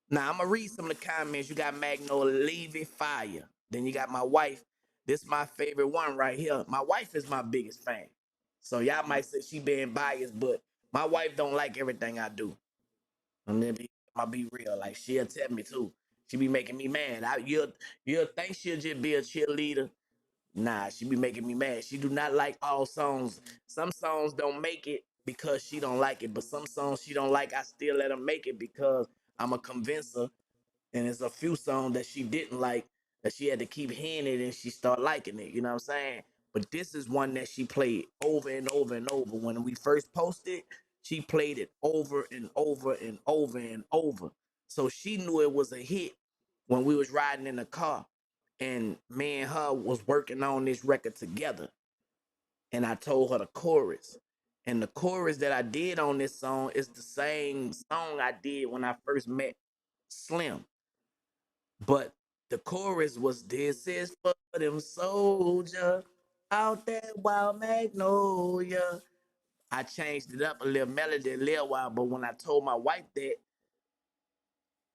Now I'm gonna read some of the comments. You got Magnolia Levy Fire. Then you got my wife. This is my favorite one right here. My wife is my biggest fan. So y'all might say she being biased, but my wife don't like everything I do. I'll be real. Like she'll tell me too. She be making me mad. You'll think she'll just be a cheerleader. Nah, she be making me mad. She do not like all songs. Some songs don't make it because she don't like it, but some songs she don't like, I still let her make it because I'm a convincer. And there's a few songs that she didn't like that she had to keep hearing it and she started liking it. You know what I'm saying? But this is one that she played over and over and over. When we first posted, she played it over and over and over and over. So she knew it was a hit when we was riding in the car and me and her was working on this record together. And I told her the chorus. And the chorus that I did on this song is the same song I did when I first met Slim. But the chorus was this is for them soldier out there wild magnolia. I changed it up a little melody a little while, but when I told my wife that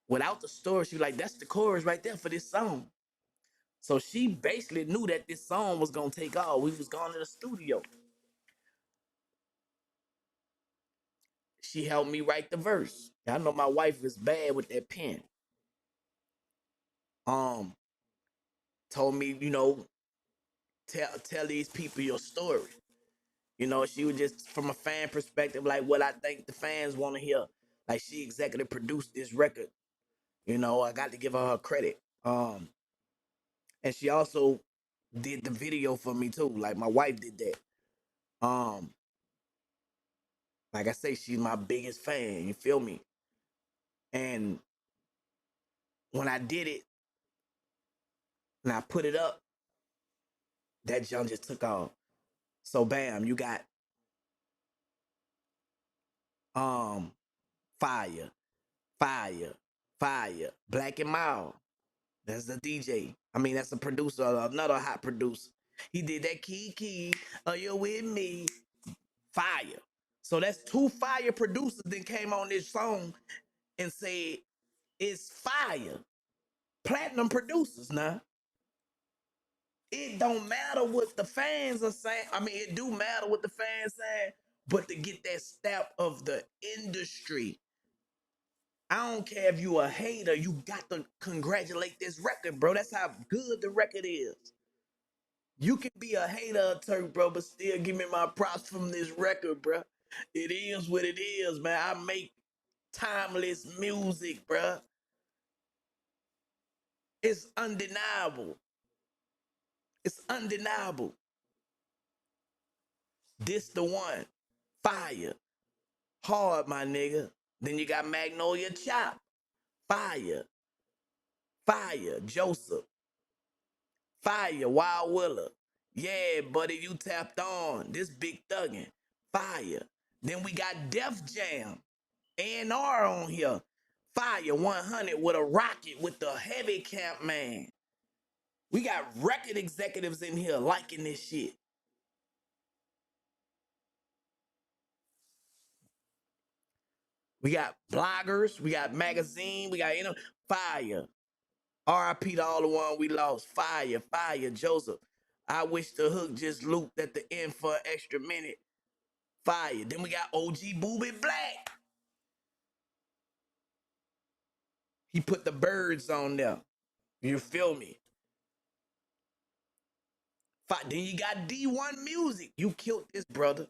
without the story, she was like, that's the chorus right there for this song. So she basically knew that this song was gonna take off. We was going to the studio. She helped me write the verse. I know my wife is bad with that pen. Um, Told me, tell these people your story. She was just from a fan perspective, like what I think the fans want to hear. Like she executive produced this record. I got to give her credit. And she also did the video for me too. Like my wife did that. Like I say, she's my biggest fan. You feel me? And when I did it and I put it up, that jump just took off. So bam, you got um fire, fire, fire, Black and Mild. That's the DJ. I mean, that's a producer, another hot producer. He did that Kiki. Are you with me? Fire. So that's two fire producers that came on this song and said it's fire. Platinum producers now. It don't matter what the fans are saying. I mean, it do matter what the fans saying, but to get that stamp of the industry, I don't care if you a hater, you got to congratulate this record, bro. That's how good the record is. You can be a hater, Turk, bro, but still give me my props from this record, bro. It is what it is, man. I make timeless music, bro. It's undeniable. It's undeniable. This the one. Fire. Hard, my nigga. Then you got Magnolia Chop. Fire. Fire. Joseph. Fire. Wild Willer. Yeah, buddy, you tapped on. This big thuggin'. Fire. Then we got Def Jam. A&R on here. Fire 100 with a rocket with the heavy camp, man. We got record executives in here liking this shit. We got bloggers, we got magazine, we got fire. RIP to all the one we lost. Fire, fire, Joseph. I wish the hook just looped at the end for an extra minute. Fire. Then we got OG Booby Black. He put the birds on there. You feel me? Then you got D1 Music. You killed this, brother.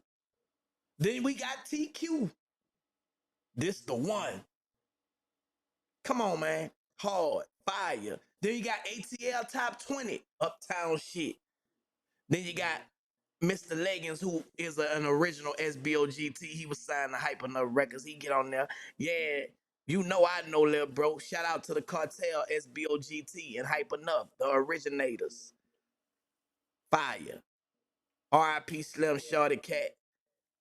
Then we got TQ. This the one. Come on, man. Hard. Fire. Then you got ATL Top 20. Uptown shit. Then you got Mr. Leggins, who is an original SBOGT, he was signed to Hype Enough Records. He get on there. Yeah, you know I know, little bro. Shout out to the cartel, SBOGT, and Hype Enough, the originators. Fire. R.I.P. Slim Shorty Cat.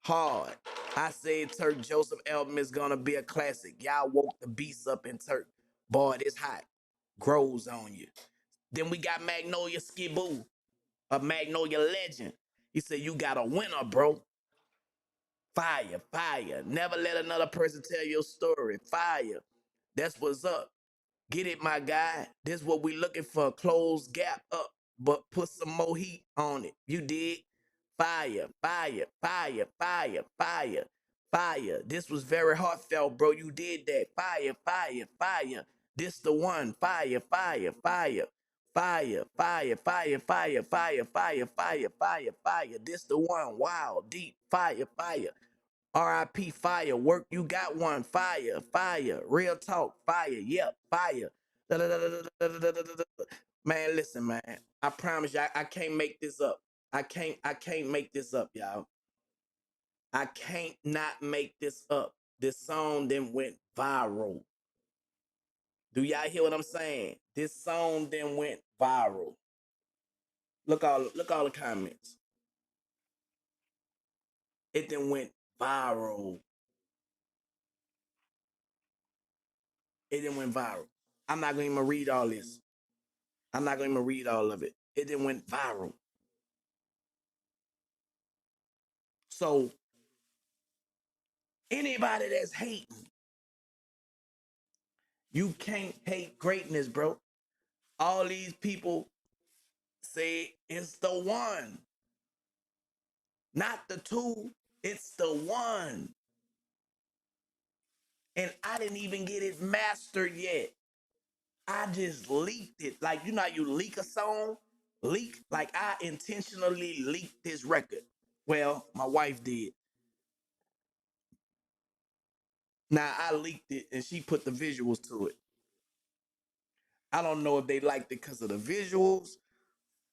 Hard. I said Turk Joseph album is gonna be a classic. Y'all woke the beast up in Turk. Boy, this hot. Grows on you. Then we got Magnolia Skiboo, a Magnolia legend. He said, you got a winner, bro. Fire, fire. Never let another person tell your story. Fire. That's what's up. Get it, my guy. This what we looking for. Close gap up, but put some more heat on it. You dig? Fire, fire, fire, fire, fire, fire. This was very heartfelt, bro. You did that. Fire, fire, fire. This the one. Fire, fire, fire. Fire, fire, fire, fire, fire, fire, fire, fire, fire. This the one. Wow, deep fire, fire. RIP fire. Work, you got one. Fire, fire. Real talk. Fire. Yep, fire. Man, listen, man. I promise you, I can't make this up. I can't make this up, y'all. I can't not make this up. This song then went viral. Do y'all hear what I'm saying? This song then went viral. Look all the comments. It then went viral. It then went viral. I'm not gonna even read all this. I'm not gonna even read all of it. It then went viral. So anybody that's hating, you can't hate greatness, bro. All these people say it's the one, not the two. It's the one. And I didn't even get it mastered yet. I just leaked it. Like, you know how you leak a song? Leak. Like, I intentionally leaked this record. Well, my wife did. Now, I leaked it and she put the visuals to it. I don't know if they liked it because of the visuals.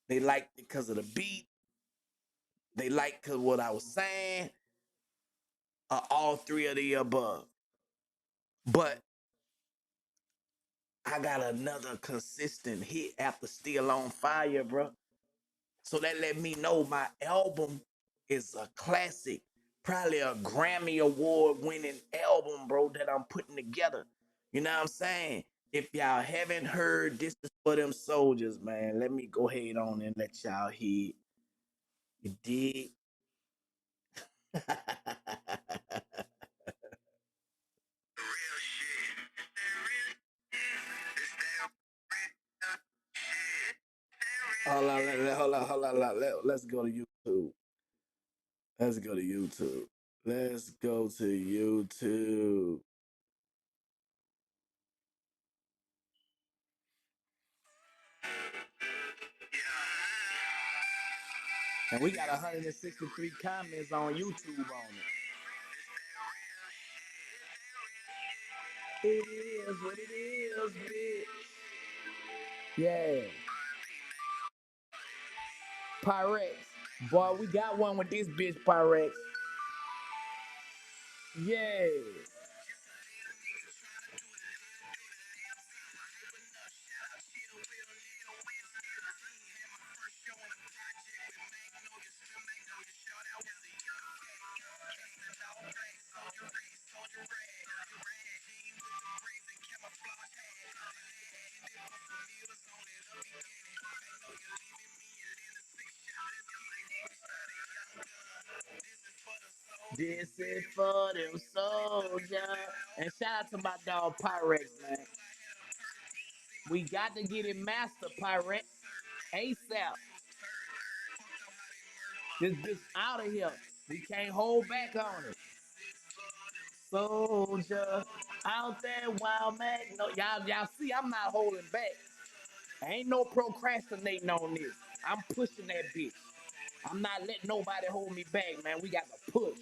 They liked it because of the beat. They liked because what I was saying. All three of the above. But I got another consistent hit after Still on Fire, bro. So that let me know my album is a classic, probably a Grammy Award winning album, bro, that I'm putting together. You know what I'm saying? If y'all haven't heard, this is for them soldiers, man. Let me go ahead on and let y'all hear. You dig? Hold on, let's go to YouTube. Let's go to YouTube. Let's go to YouTube. And we got 163 comments on YouTube on it. It is what it is, bitch. Yeah. Pyrex. Boy, we got one with this bitch, Pyrex. Yeah. This is for them soldiers. And shout out to my dog Pyrex, man. We got to get it mastered, Pyrex. ASAP. This bitch out of here. We can't hold back on it. Soldier out there, wild man. No, y'all see, I'm not holding back. Ain't no procrastinating on this. I'm pushing that bitch. I'm not letting nobody hold me back, man. We got to push.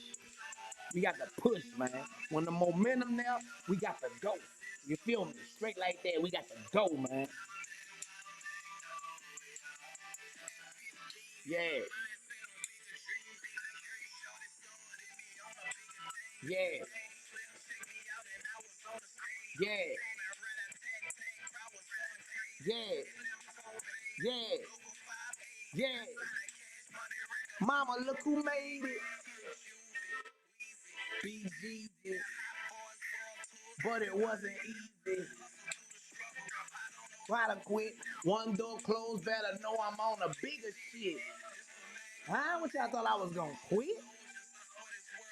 We got to push, man. When the momentum there, we got to go. You feel me? Straight like that, we got to go, man. Yeah. Yeah. Yeah. Yeah. Yeah. Yeah. Mama, look who made it. BG, but it wasn't easy. Try to quit. One door closed, better know I'm on the bigger shit. Huh? What y'all thought I was gonna quit?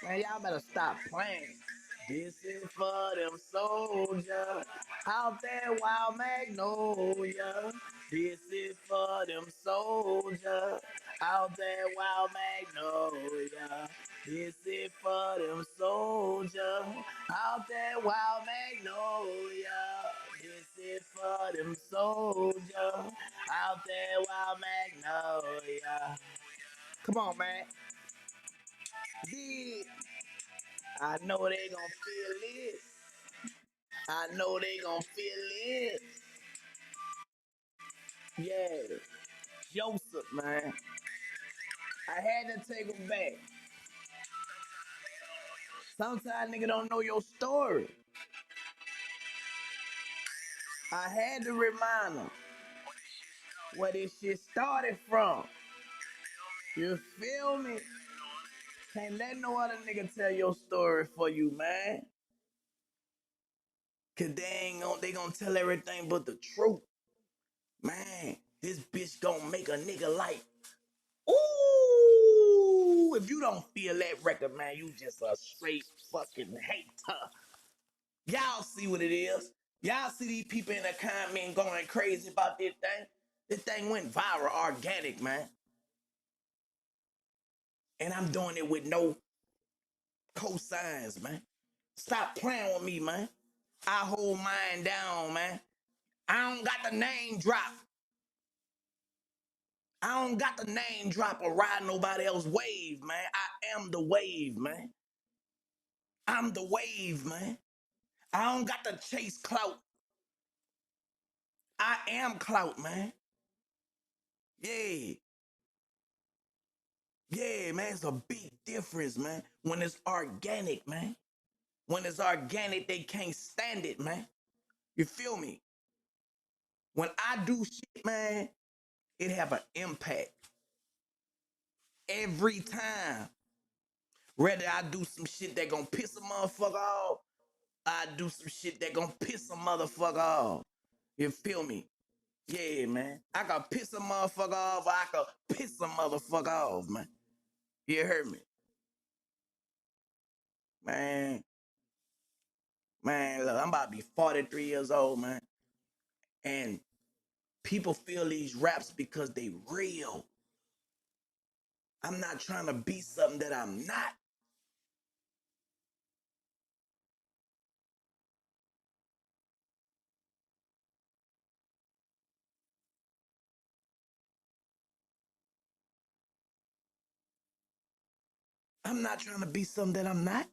Man, y'all better stop playing. This is for them soldiers out there, Wild Magnolia. This is for them soldiers out there, Wild Magnolia. This is for them soldiers out there, Wild Magnolia. This is for them soldiers out there, Wild Magnolia. Come on, man. Yeah. I know they gonna feel it. I know they gonna feel it. Yeah. Joseph, man. I had to take him back. Sometimes nigga don't know your story. I had to remind them where this shit started from. You feel me? Can't let no other nigga tell your story for you, man. Cause they gonna tell everything but the truth. Man, this bitch gonna make a nigga like, ooh, if you don't feel that record, man, you just a straight fucking hater. Y'all see what it is. Y'all see these people in the comment going crazy about this thing. This thing went viral, organic, man. And I'm doing it with no cosigns, man. Stop playing with me, man. I hold mine down, man. I don't got the name drop. I don't got the name drop or ride nobody else's wave, man. I am the wave, man. I'm the wave, man. I don't got to chase clout. I am clout, man. Yeah. Yeah, man, it's a big difference, man. When it's organic, man. When it's organic, they can't stand it, man. You feel me? When I do shit, man, it have an impact. Every time. Whether I do some shit that gonna piss a motherfucker off, I do some shit that gonna piss a motherfucker off. You feel me? Yeah, man. I can piss a motherfucker off, I can piss a motherfucker off, man. You heard me? Man, man, look, I'm about to be 43 years old, man. And people feel these raps because they real. I'm not trying to be something that I'm not. I'm not trying to be something that I'm not.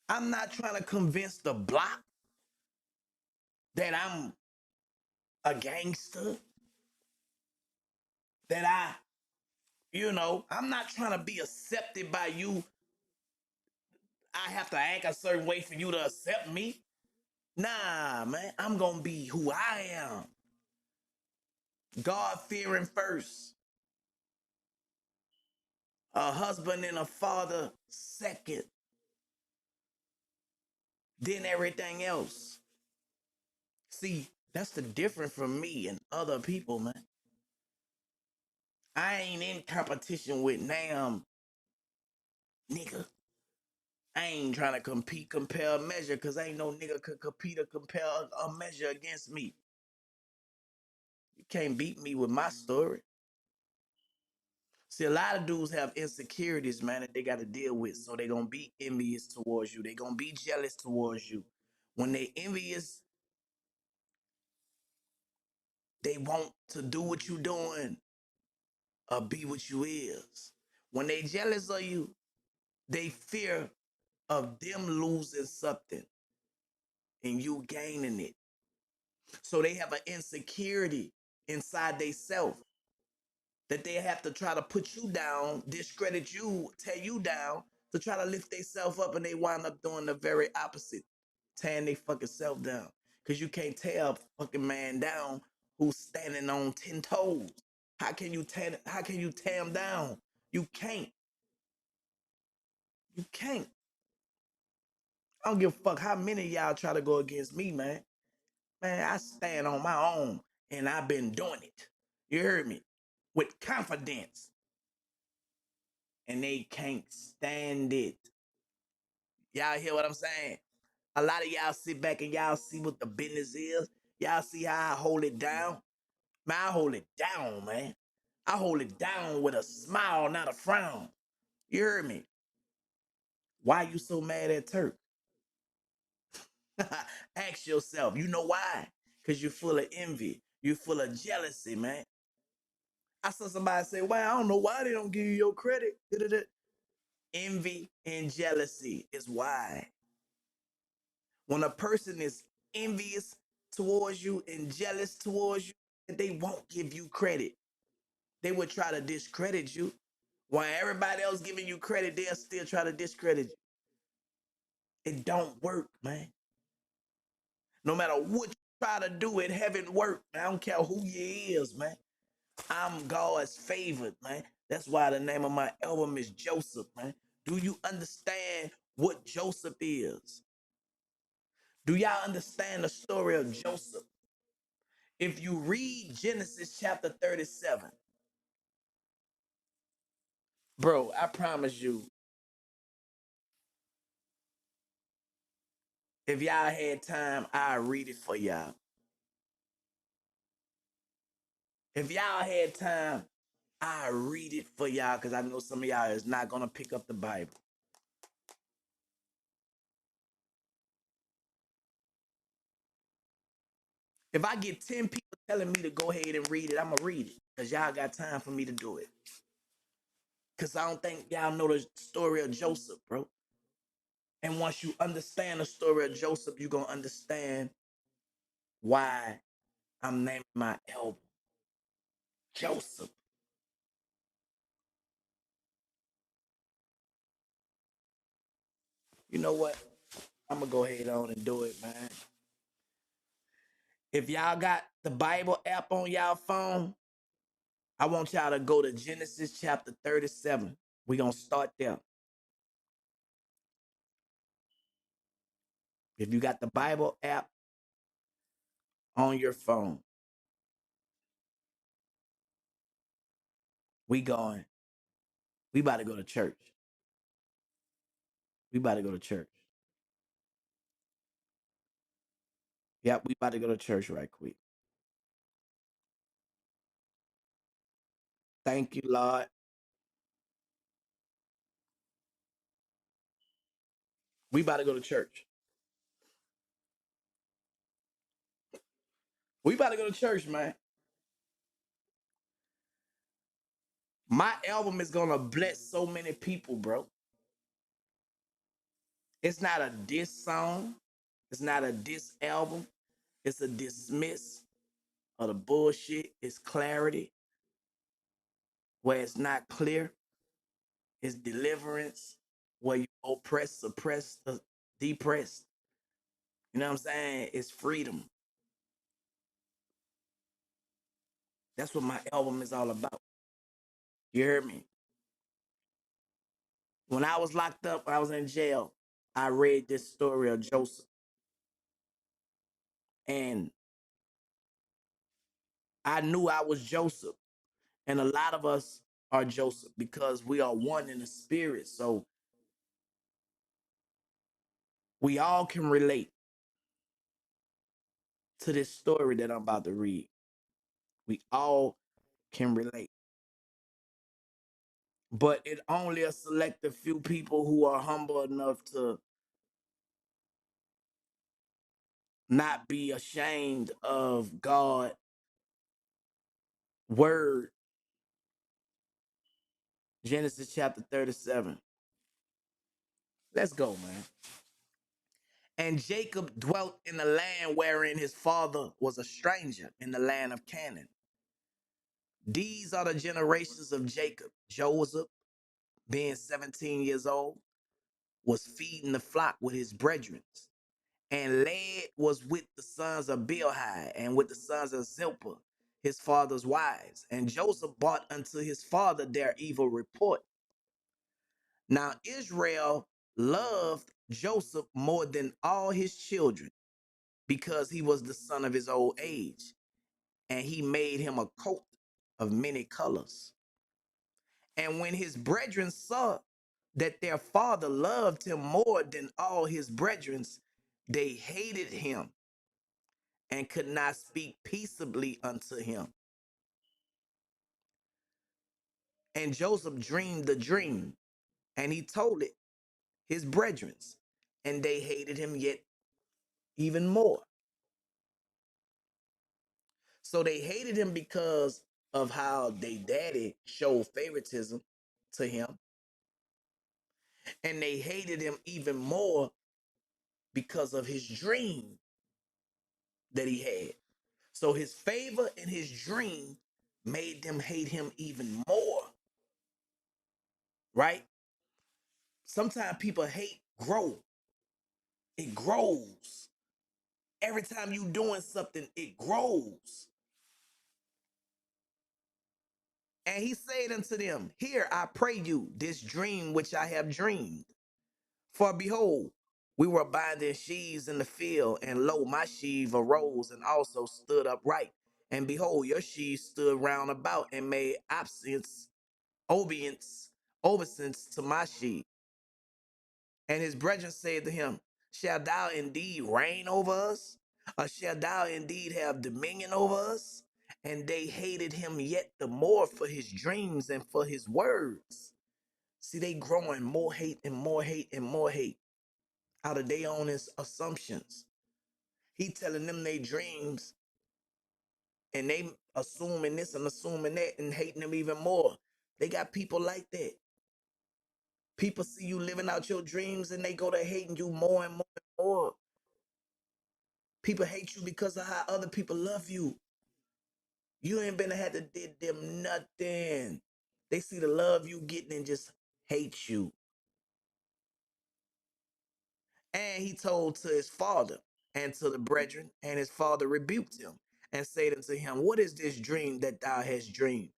I'm not trying to convince the block that I'm a gangster, that I'm not trying to be accepted by you. I have to act a certain way for you to accept me. Nah, man, I'm gonna be who I am. God fearing first, a husband and a father second, then everything else. See, that's the difference from me and other people, man. I ain't in competition with Nam, nigga. I ain't trying to compete, compare, measure, cause ain't no nigga could compete or compare or measure against me. You can't beat me with my story. See, a lot of dudes have insecurities, man, that they got to deal with. So they gonna be envious towards you. They gonna be jealous towards you. When they envious, they want to do what you doing or be what you is. When they jealous of you, they fear of them losing something and you gaining it. So they have an insecurity inside they self that they have to try to put you down, discredit you, tear you down to try to lift themselves up, and they wind up doing the very opposite, tearing they fucking self down. Cause you can't tear a fucking man down who's standing on 10 toes. How can you tear him down? You can't. You can't. I don't give a fuck how many of y'all try to go against me, man. Man, I stand on my own and I've been doing it. You heard me? With confidence. And they can't stand it. Y'all hear what I'm saying? A lot of y'all sit back and y'all see what the business is. Y'all see how I hold it down. Man, I hold it down, man. I hold it down with a smile, not a frown. You heard me? Why you so mad at Turk? Ask yourself. You know why? Because you're full of envy. You're full of jealousy, man. I saw somebody say, well, I don't know why they don't give you your credit. Da-da-da. Envy and jealousy is why. When a person is envious towards you and jealous towards you, they won't give you credit. They would try to discredit you. While everybody else giving you credit, they'll still try to discredit you. It don't work, man. No matter what you try to do, it haven't worked. I don't care who you is, man. I'm God's favorite, man. That's why the name of my album is Joseph, man. Do you understand what Joseph is? Do y'all understand the story of Joseph? If you read Genesis chapter 37, bro, I promise you, if y'all had time, I'll read it for y'all. If y'all had time, I'll read it for y'all because I know some of y'all is not going to pick up the Bible. If I get 10 people telling me to go ahead and read it, I'm going to read it because y'all got time for me to do it. Because I don't think y'all know the story of Joseph, bro. And once you understand the story of Joseph, you're going to understand why I'm naming my album Joseph. You know what? I'm going to go ahead on and do it, man. If y'all got the Bible app on y'all phone, I want y'all to go to Genesis chapter 37. We're going to start there. If you got the Bible app on your phone, we going. We about to go to church. We about to go to church. Yep, we about to go to church right quick. Thank you, Lord. We about to go to church. We about to go to church, man. My album is gonna bless so many people, bro. It's not a diss song. It's not a diss album. It's a dismiss of the bullshit. It's clarity. Where it's not clear, it's deliverance. Where you oppress, suppress, depress. You know what I'm saying? It's freedom. That's what my album is all about. You heard me? When I was locked up, when I was in jail, I read this story of Joseph. And I knew I was Joseph. And a lot of us are Joseph because we are one in the spirit. So we all can relate to this story that I'm about to read. We all can relate. But it only a selected few people who are humble enough to not be ashamed of God' word. Genesis chapter 37. Let's go, man. And Jacob dwelt in the land wherein his father was a stranger, in the land of Canaan. These are the generations of Jacob. Joseph, being 17 years old, was feeding the flock with his brethren. And Lad was with the sons of Bilhah and with the sons of Zilpah, his father's wives. And Joseph brought unto his father their evil report. Now Israel loved Joseph more than all his children, because he was the son of his old age, and he made him a coat of many colors. And when his brethren saw that their father loved him more than all his brethren, they hated him and could not speak peaceably unto him. And Joseph dreamed the dream, and he told it his brethren, and they hated him yet even more. So they hated him because of how they daddy showed favoritism to him, and they hated him even more because of his dream that he had. So his favor and his dream made them hate him even more, right? Sometimes people hate grow. It grows. Every time you doing something, it grows. And he said unto them, Hear, I pray you, this dream which I have dreamed. For behold, we were binding sheaves in the field, and lo, my sheaf arose and also stood upright. And behold, your sheaves stood round about and made obeisance to my sheep. And his brethren said to him, Shall thou indeed reign over us? Or shall thou indeed have dominion over us? And they hated him yet the more for his dreams and for his words. See, they growing more hate and more hate and more hate out of their own assumptions. He telling them they dreams, and they assuming this and assuming that and hating them even more. They got people like that. People see you living out your dreams and they go to hating you more and more and more. People hate you because of how other people love you. You ain't been had to did them nothing. They see the love you getting and just hate you. And he told to his father and to the brethren, and his father rebuked him and said unto him, What is this dream that thou hast dreamed?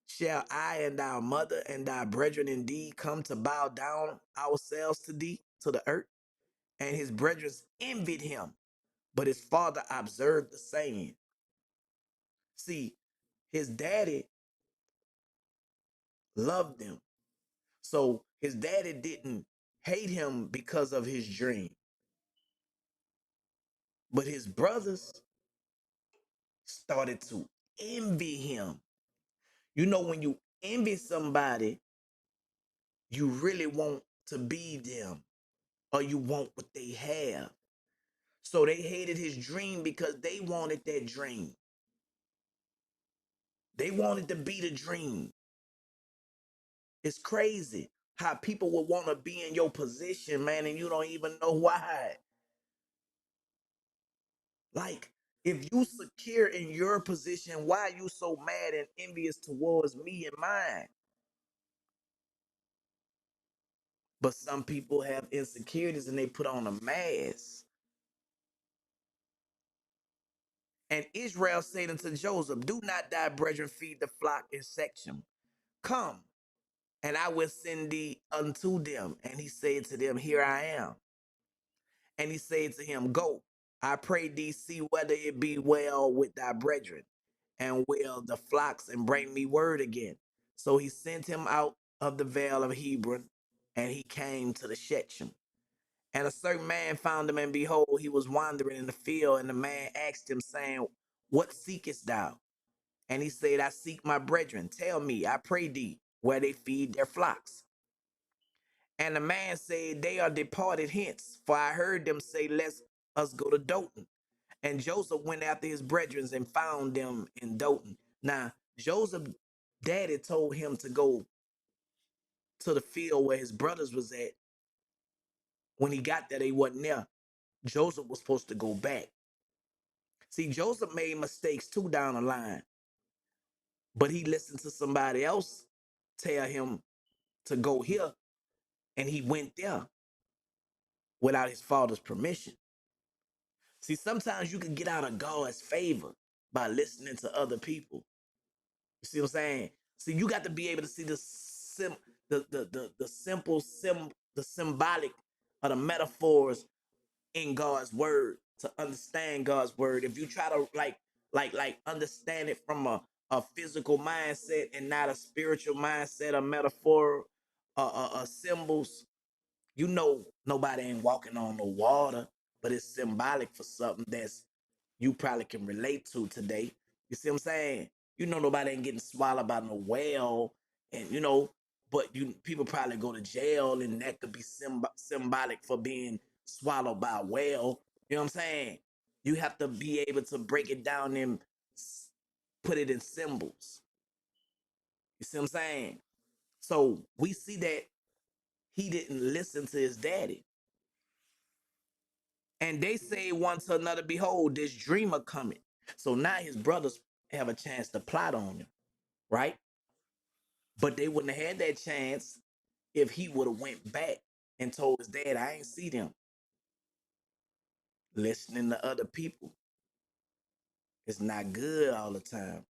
Shall I and thy mother and thy brethren indeed come to bow down ourselves to thee, to the earth? And his brethren envied him, but his father observed the saying. See, his daddy loved him. So his daddy didn't hate him because of his dream. But his brothers started to envy him. You know, when you envy somebody, you really want to be them, or you want what they have. So they hated his dream because they wanted that dream. They wanted to be the dream. It's crazy how people would want to be in your position, man, and you don't even know why. Like, if you secure in your position, why are you so mad and envious towards me and mine? But some people have insecurities and they put on a mask. And Israel said unto Joseph, Do not thy brethren feed the flock in Shechem. Come, and I will send thee unto them. And he said to them, Here I am. And he said to him, Go, I pray thee, see whether it be well with thy brethren, and will the flocks, and bring me word again. So he sent him out of the vale of Hebron, and he came to the Shechem. And a certain man found him, and behold, he was wandering in the field. And the man asked him, saying, What seekest thou? And he said, I seek my brethren. Tell me, I pray thee, where they feed their flocks. And the man said, They are departed hence, for I heard them say, Let us go to Dothan. And Joseph went after his brethren and found them in Dothan. Now, Joseph's daddy told him to go to the field where his brothers was at. When he got there, they wasn't there. Joseph was supposed to go back. See, Joseph made mistakes too down the line, but he listened to somebody else tell him to go here, and he went there without his father's permission. See, sometimes you can get out of God's favor by listening to other people. You see what I'm saying? See, you got to be able to see the simple the symbolic of the metaphors in God's word to understand God's word. If you try to like understand it from a physical mindset and not a spiritual mindset, a metaphor, symbols, you know nobody ain't walking on no water, but it's symbolic for something that's you probably can relate to today. You see what I'm saying? You know nobody ain't getting swallowed by no whale, and but you people probably go to jail, and that could be symbolic for being swallowed by a whale. You know what I'm saying? You have to be able to break it down and put it in symbols. You see what I'm saying? So we see that he didn't listen to his daddy. And they say one to another, behold, this dreamer coming. So now his brothers have a chance to plot on him, right? But they wouldn't have had that chance if he would have went back and told his dad, I ain't see them. Listening to other people is not good all the time.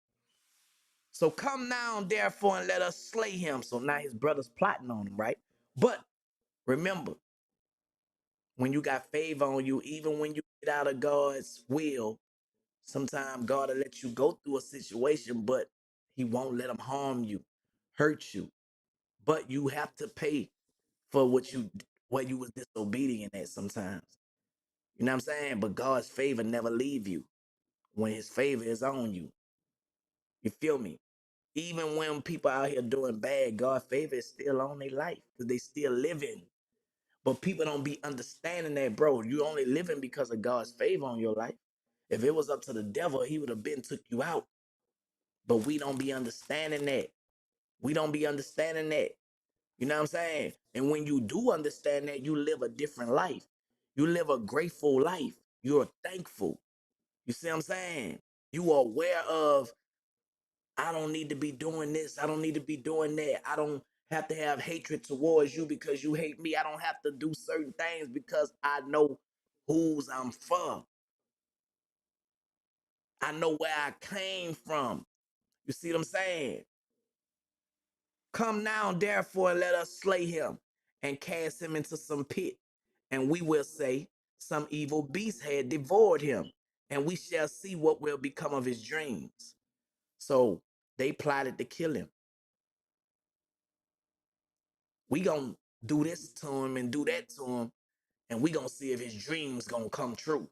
So come now, therefore, and let us slay him. So now his brothers plotting on him, right? But remember, when you got favor on you, even when you get out of God's will, sometimes God will let you go through a situation, but he won't let them harm you, hurt you. But you have to pay for what you was disobedient at sometimes. You know what I'm saying? But God's favor never leave you when his favor is on you. You feel me? Even when people out here doing bad, God's favor is still on their life because they still living. But people don't be understanding that, bro. You only living because of God's favor on your life. If it was up to the devil, he would have been took you out. But we don't be understanding that. We don't be understanding that. You know what I'm saying? And when you do understand that, you live a different life. You live a grateful life. You're thankful. You see what I'm saying? You are aware of, I don't need to be doing this. I don't need to be doing that. I don't have to have hatred towards you because you hate me. I don't have to do certain things because I know whose I'm for. I know where I came from. You see what I'm saying? Come now, therefore, and let us slay him and cast him into some pit. And we will say, some evil beast had devoured him, and we shall see what will become of his dreams. So they plotted to kill him. We gonna do this to him and do that to him, and we gonna see if his dreams gonna come true.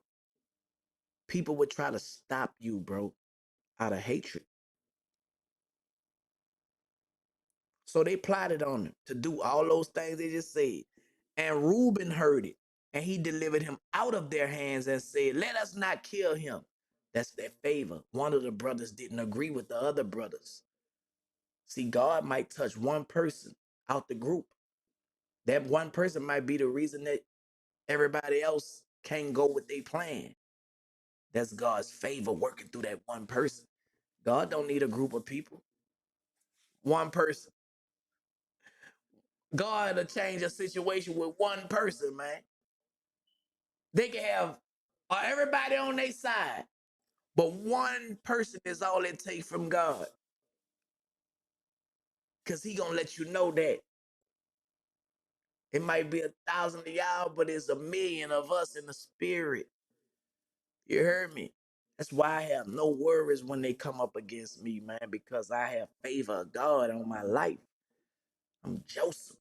People would try to stop you, bro, out of hatred. So they plotted on him to do all those things they just said. And Reuben heard it, and he delivered him out of their hands and said, let us not kill him. That's their favor. One of the brothers didn't agree with the other brothers. See, God might touch one person out the group. That one person might be the reason that everybody else can't go with their plan. That's God's favor working through that one person. God don't need a group of people. One person. God will change a situation with one person, man. They can have everybody on their side, but one person is all it takes from God. Because he gonna let you know that it might be 1,000 of y'all, but it's 1,000,000 of us in the spirit. You heard me? That's why I have no worries when they come up against me, man, because I have favor of God on my life. I'm Joseph.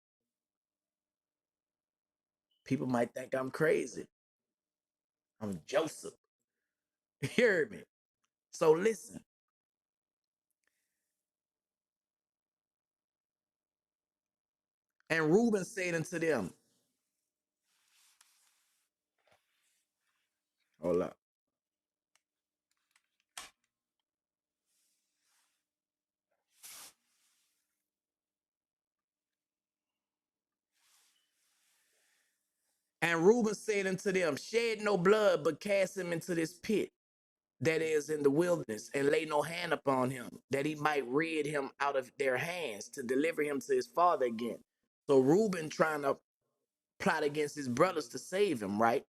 People might think I'm crazy. I'm Joseph. You heard me? So listen. And Reuben said unto them, hold up. And Reuben said unto them, shed no blood, but cast him into this pit that is in the wilderness, and lay no hand upon him, that he might rid him out of their hands to deliver him to his father again. So Reuben trying to plot against his brothers to save him, right?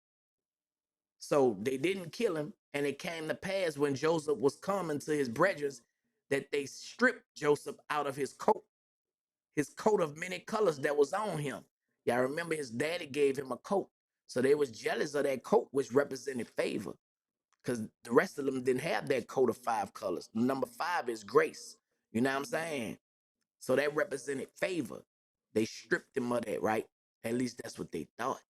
So they didn't kill him, and it came to pass when Joseph was coming to his brethren that they stripped Joseph out of his coat of many colors that was on him. Y'all remember his daddy gave him a coat. So they was jealous of that coat, which represented favor, because the rest of them didn't have that coat of 5 colors. Number 5 is grace. You know what I'm saying? So that represented favor. They stripped him of that, right? At least that's what they thought.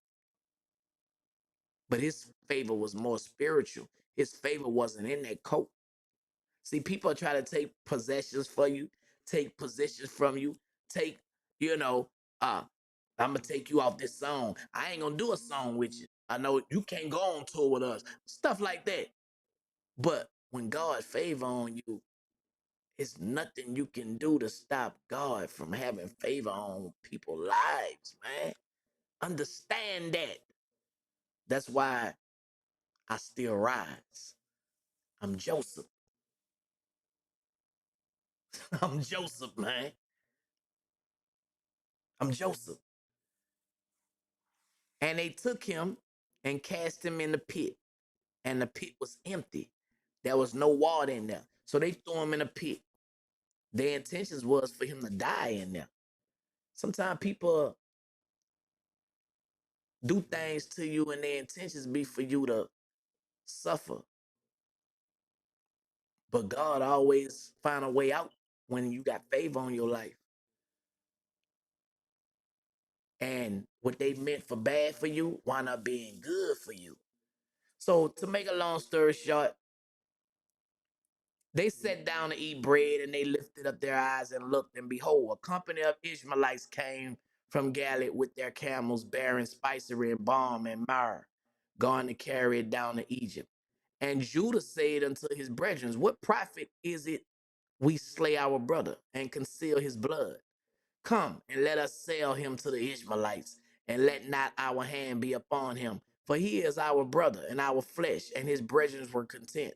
But his favor was more spiritual. His favor wasn't in that coat. See, people try to take possessions for you, take positions from you, take, you know, I'm gonna take you off this song. I ain't gonna do a song with you. I know you can't go on tour with us. Stuff like that. But when God favor on you, it's nothing you can do to stop God from having favor on people's lives, man. Understand that. That's why I still rise. I'm Joseph. I'm Joseph, man. I'm Joseph. And they took him and cast him in the pit, and the pit was empty. There was no water in there. So they threw him in a pit. Their intentions was for him to die in there. Sometimes people do things to you and their intentions be for you to suffer. But God always find a way out when you got favor on your life. And what they meant for bad for you wind up being good for you. So to make a long story short, they sat down to eat bread, and they lifted up their eyes and looked, and behold, a company of Ishmaelites came from Galilee with their camels bearing spicery and balm and myrrh, gone to carry it down to Egypt. And Judah said unto his brethren, what profit is it we slay our brother and conceal his blood? Come and let us sell him to the Ishmaelites, and let not our hand be upon him. For he is our brother and our flesh. And his brethren were content.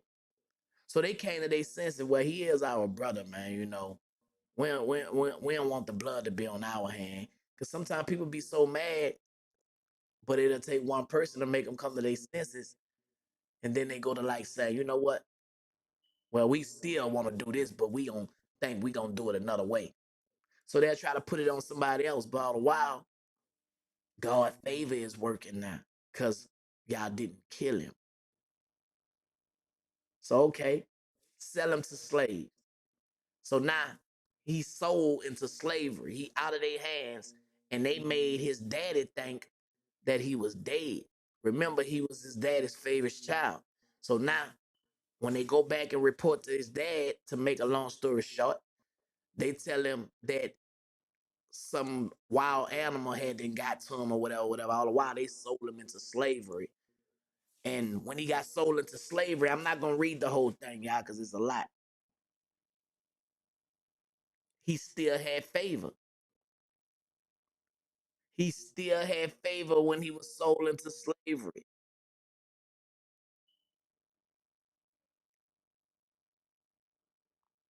So they came to their senses, well, he is our brother, man. You know, we don't want the blood to be on our hand. Because sometimes people be so mad, but it'll take one person to make them come to their senses. And then they go to like say, you know what? Well, we still want to do this, but we don't think we going to do it another way. So they'll try to put it on somebody else. But all the while, God's favor is working now because y'all didn't kill him. So, okay, sell him to slaves. So now he's sold into slavery. He out of their hands, and they made his daddy think that he was dead. Remember, he was his daddy's favorite child. So now, when they go back and report to his dad, to make a long story short, they tell him that some wild animal had then got to him or whatever, whatever. All the while they sold him into slavery. And when he got sold into slavery, I'm not gonna read the whole thing, y'all, because it's a lot. He still had favor. He still had favor when he was sold into slavery.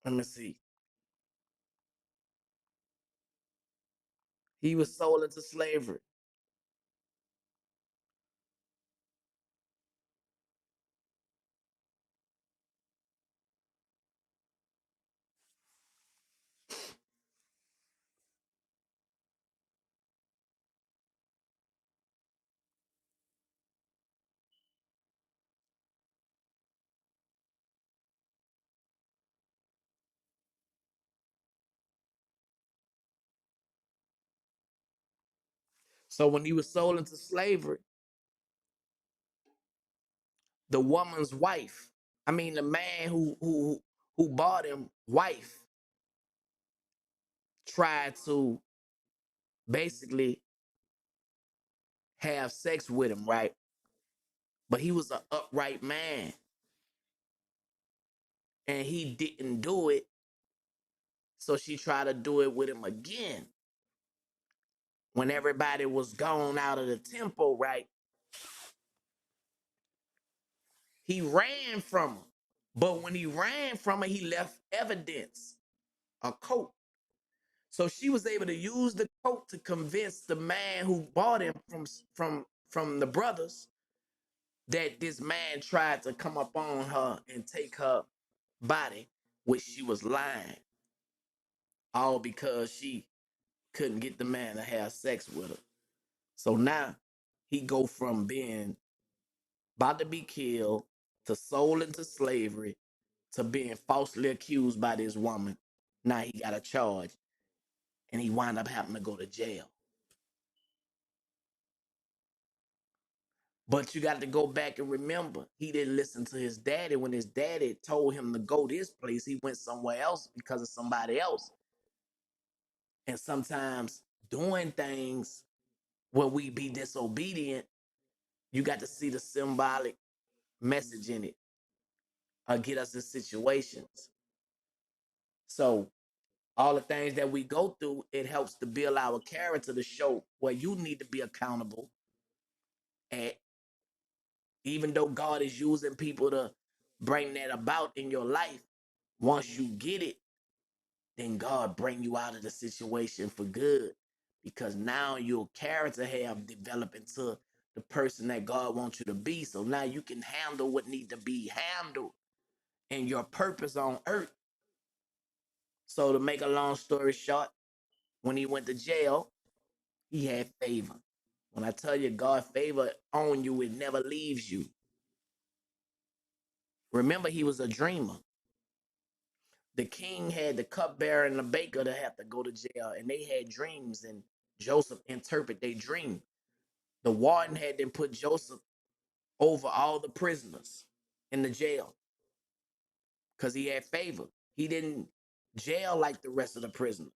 Let me see. He was sold into slavery. So when he was sold into slavery, the woman's wife, I mean the man who bought him, wife, tried to basically have sex with him, right? But he was an upright man, and he didn't do it. So she tried to do it with him again. when everybody was gone out of the temple, right? He ran from her. But when he ran from her, he left evidence, a coat. So she was able to use the coat to convince the man who bought him from the brothers that this man tried to come up on her and take her body, which she was lying, all because she couldn't get the man to have sex with her. So now he go from being about to be killed to sold into slavery to being falsely accused by this woman. Now he got a charge and he wound up having to go to jail. But you got to go back and remember, he didn't listen to his daddy. When his daddy told him to go this place, he went somewhere else because of somebody else. And sometimes doing things where we be disobedient, you got to see the symbolic message in it or get us in situations. So all the things that we go through, it helps to build our character to show where you need to be accountable at. Even though God is using people to bring that about in your life, once you get it, then God bring you out of the situation for good. Because now your character have developed into the person that God wants you to be. So now you can handle what need to be handled and your purpose on earth. So to make a long story short, when he went to jail, he had favor. When I tell you God favor on you, it never leaves you. Remember, he was a dreamer. The king had the cupbearer and the baker to have to go to jail, and they had dreams, and Joseph interpret their dream. The warden had them put Joseph over all the prisoners in the jail because he had favor. He didn't jail like the rest of the prisoners.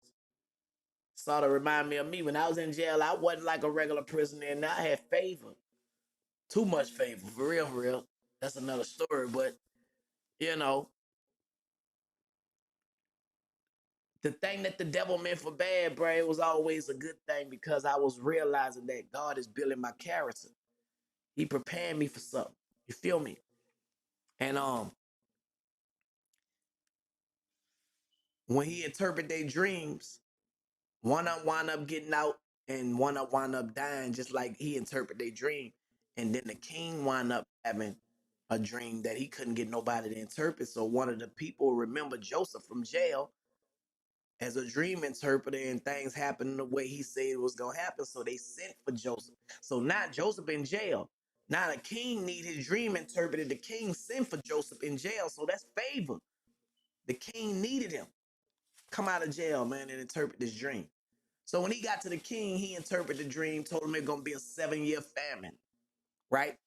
Sort of remind me of me when I was in jail. I wasn't like a regular prisoner, and I had favor, too much favor, for real, for real. That's another story, but you know, the thing that the devil meant for bad, bro, it was always a good thing because I was realizing that God is building my character. He prepared me for something. You feel me? And when he interpreted their dreams, one up wound up getting out and one up wound up dying, just like he interpreted their dream. And then the king wound up having a dream that he couldn't get nobody to interpret. So one of the people remembered Joseph from jail as a dream interpreter, and things happened the way he said it was gonna happen. So they sent for Joseph. So now Joseph in jail. Now the king need his dream interpreted. The king sent for Joseph in jail. So that's favor. The king needed him. Come out of jail, man, and interpret this dream. So when he got to the king, he interpreted the dream, told him it's gonna be a 7-year famine, right?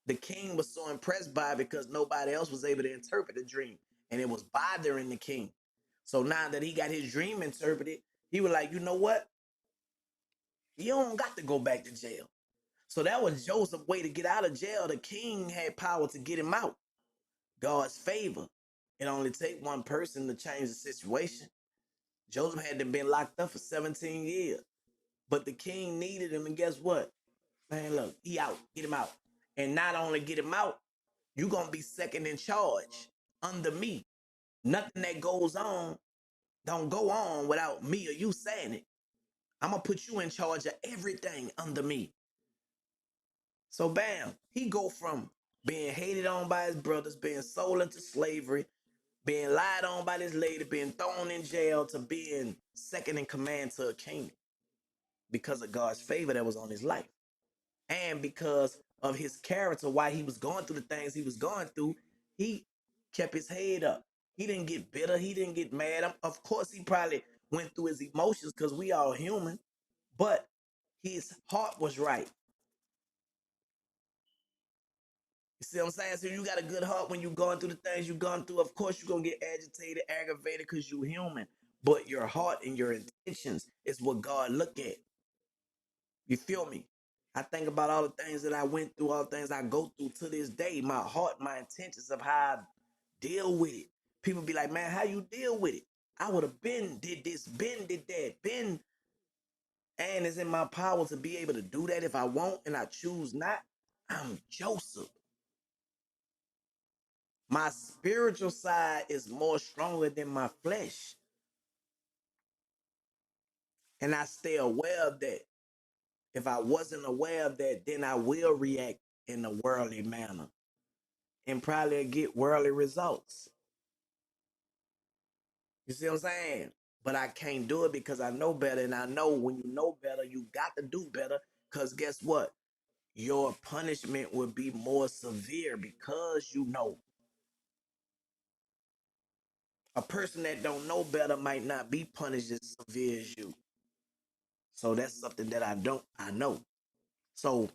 The king was so impressed by it because nobody else was able to interpret the dream, and it was bothering the king. So now that he got his dream interpreted, he was like, you know what? You don't got to go back to jail. So that was Joseph's way to get out of jail. The king had power to get him out. God's favor. It only take one person to change the situation. Joseph had to been locked up for 17 years. But the king needed him, and guess what? Man, look, he out. Get him out. And not only get him out, you're going to be second in charge under me. Nothing that goes on don't go on without me or you saying it. I'm going to put you in charge of everything under me. So bam, he go from being hated on by his brothers, being sold into slavery, being lied on by this lady, being thrown in jail, to being second in command to a king because of God's favor that was on his life. And because of his character, why he was going through the things he was going through, he kept his head up. He didn't get bitter. He didn't get mad. Of course, he probably went through his emotions because we all human, but his heart was right. You see what I'm saying? So you got a good heart when you're going through the things you've gone through. Of course, you're going to get agitated, aggravated because you're human. But your heart and your intentions is what God look at. You feel me? I think about all the things that I went through, all the things I go through to this day, my heart, my intentions of how I deal with it. People be like, man, how you deal with it? I would have been did this, been did that, been And it's in my power to be able to do that if I want and I choose not. I'm Joseph. My spiritual side is more stronger than my flesh. And I stay aware of that. If I wasn't aware of that, then I will react in a worldly manner and probably get worldly results. You see what I'm saying? But I can't do it because I know better. And I know when you know better, you got to do better. Because guess what? Your punishment will be more severe because you know. A person that don't know better might not be punished as severe as you. So that's something that I know. So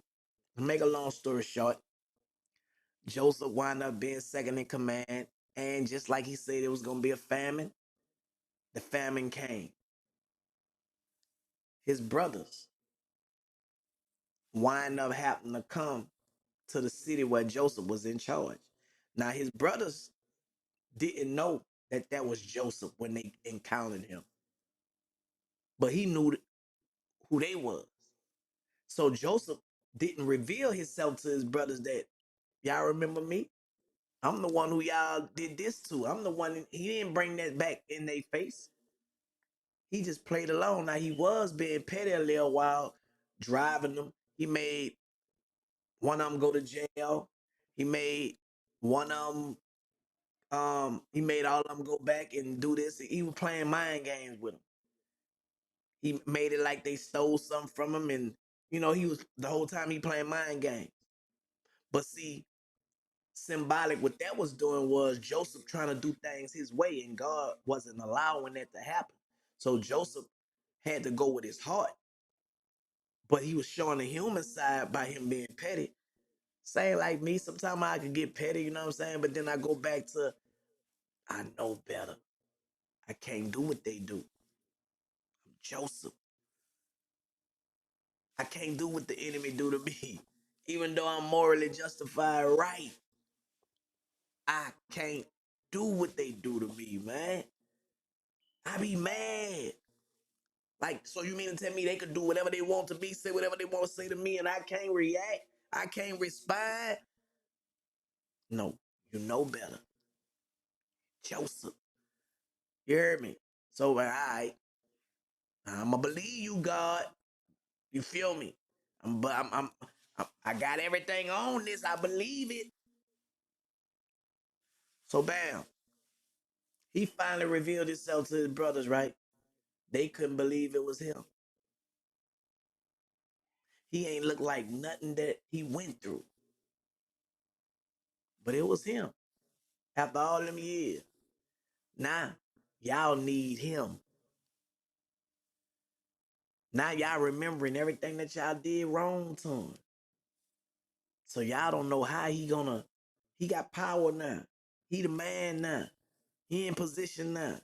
to make a long story short, Joseph wound up being second in command. And just like he said it was gonna be a famine, the famine came. His brothers wind up having to come to the city where Joseph was in charge. Now his brothers didn't know that that was Joseph when they encountered him, but he knew who they was. So Joseph didn't reveal himself to his brothers that y'all remember me. I'm the one who y'all did this to. I'm the one. He didn't bring that back in their face. He just played along. Now he was being petty a little while, driving them. He made one of them go to jail. He made one of them. He made all of them go back and do this. He was playing mind games with them. He made it like they stole something from him, and he was the whole time he playing mind games. But see, symbolic, what that was doing was Joseph trying to do things his way, and God wasn't allowing that to happen. So Joseph had to go with his heart, but he was showing the human side by him being petty. Same like me, sometimes I could get petty, you know what I'm saying? But then I go back to, I know better. I can't do what they do. I'm Joseph. I can't do what the enemy do to me. Even though I'm morally justified, right? I can't do what they do to me, man. I be mad. Like, so you mean to tell me they could do whatever they want to me, say whatever they want to say to me, and I can't react? I can't respond? No, you know better. Joseph. You heard me? So, all right, I'm going to believe you, God. You feel me? But I got everything on this. I believe it. So, bam. He finally revealed himself to his brothers, right? They couldn't believe it was him. He ain't look like nothing that he went through. But it was him. After all them years. Now, y'all need him. Now y'all remembering everything that y'all did wrong to him. So y'all don't know how he got power now. He the man now. He in position now.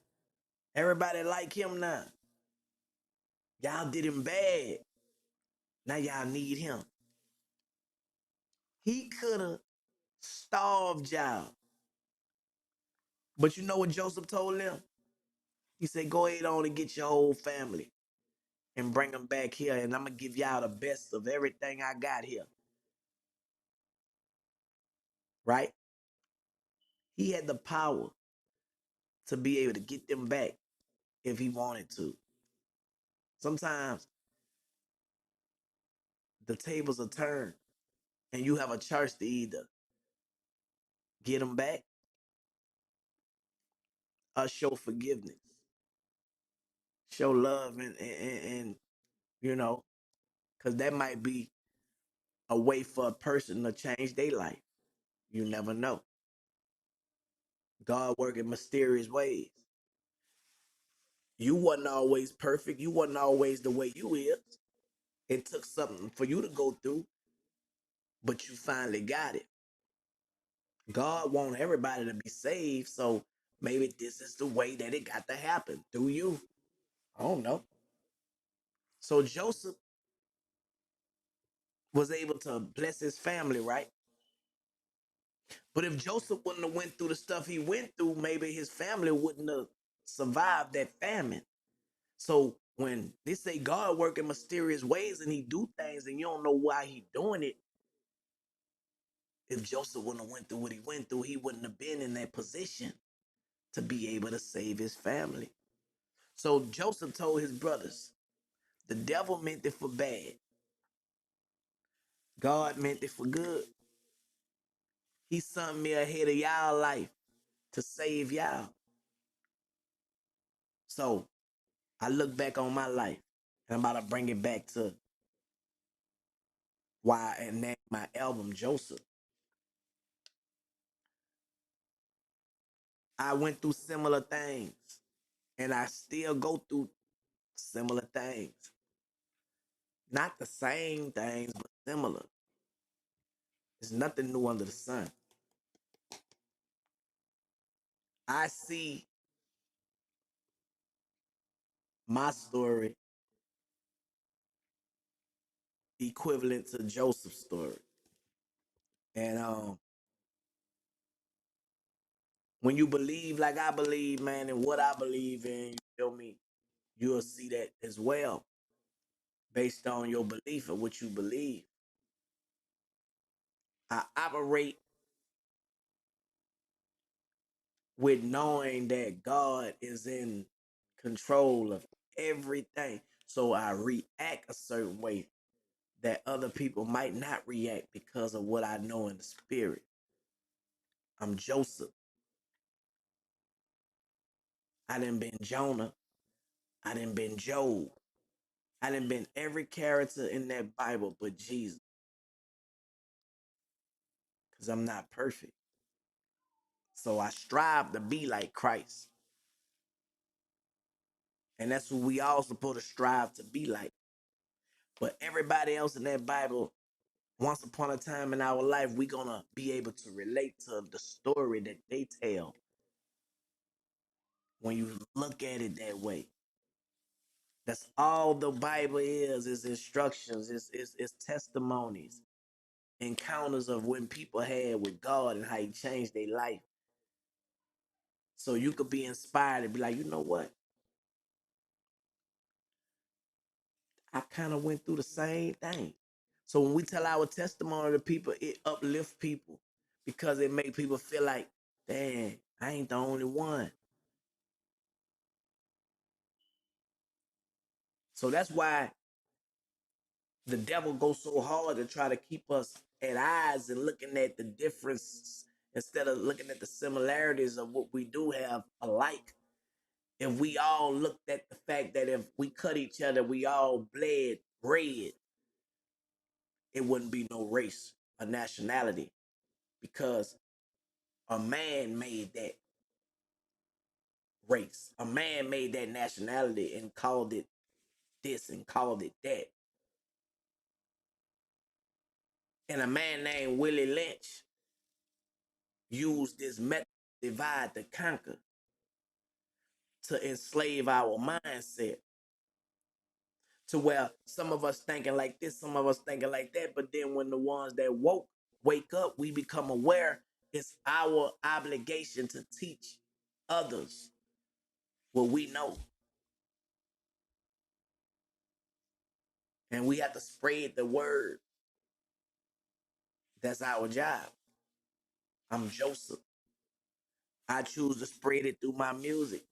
Everybody like him now. Y'all did him bad. Now y'all need him. He could have starved y'all. But you know what Joseph told them? He said, go ahead on and get your whole family and bring them back here, and I'm going to give y'all the best of everything I got here. Right? He had the power to be able to get them back if he wanted to. Sometimes the tables are turned and you have a choice to either get them back or show forgiveness, show love, and you know, because that might be a way for a person to change their life. You never know. God work in mysterious ways. You wasn't always perfect. You wasn't always the way you is. It took something for you to go through, but you finally got it. God want everybody to be saved, so maybe this is the way that it got to happen through you. I don't know. So Joseph was able to bless his family, right? But if Joseph wouldn't have went through the stuff he went through, maybe his family wouldn't have survived that famine. So When they say God work in mysterious ways and he do things and you don't know why he doing it, if Joseph wouldn't have went through what he went through, he wouldn't have been in that position to be able to save his family. So Joseph told his brothers, the devil meant it for bad. God meant it for good. He sent me ahead of y'all life to save y'all. So I look back on my life and I'm about to bring it back to why I named my album Joseph. I went through similar things and I still go through similar things. Not the same things, but similar. There's nothing new under the sun. I see my story equivalent to Joseph's story. And when you believe like I believe, man, and what I believe in, you feel me, you'll see that as well based on your belief of what you believe. I operate with knowing that God is in control of everything. So I react a certain way that other people might not react because of what I know in the spirit. I'm Joseph. I done been Jonah. I done been Job. I done been every character in that Bible but Jesus. Because I'm not perfect. So I strive to be like Christ. And that's what we all supposed to strive to be like. But everybody else in that Bible, once upon a time in our life, we gonna be able to relate to the story that they tell when you look at it that way. That's all the Bible is instructions, it's testimonies, encounters of when people had with God and how he changed their life. So you could be inspired and be like, you know what? I kind of went through the same thing. So when we tell our testimony to people, it uplifts people because it makes people feel like, damn, I ain't the only one. So that's why the devil goes so hard to try to keep us at odds and looking at the difference instead of looking at the similarities of what we do have alike. If we all looked at the fact that if we cut each other, we all bled red, it wouldn't be no race or nationality because a man made that race. A man made that nationality and called it this and called it that. And a man named Willie Lynch used this method, divide to conquer, to enslave our mindset to where some of us thinking like this, some of us thinking like that. But then when the ones that wake up, we become aware it's our obligation to teach others what we know. And we have to spread the word. That's our job. I'm Joseph. I choose to spread it through my music.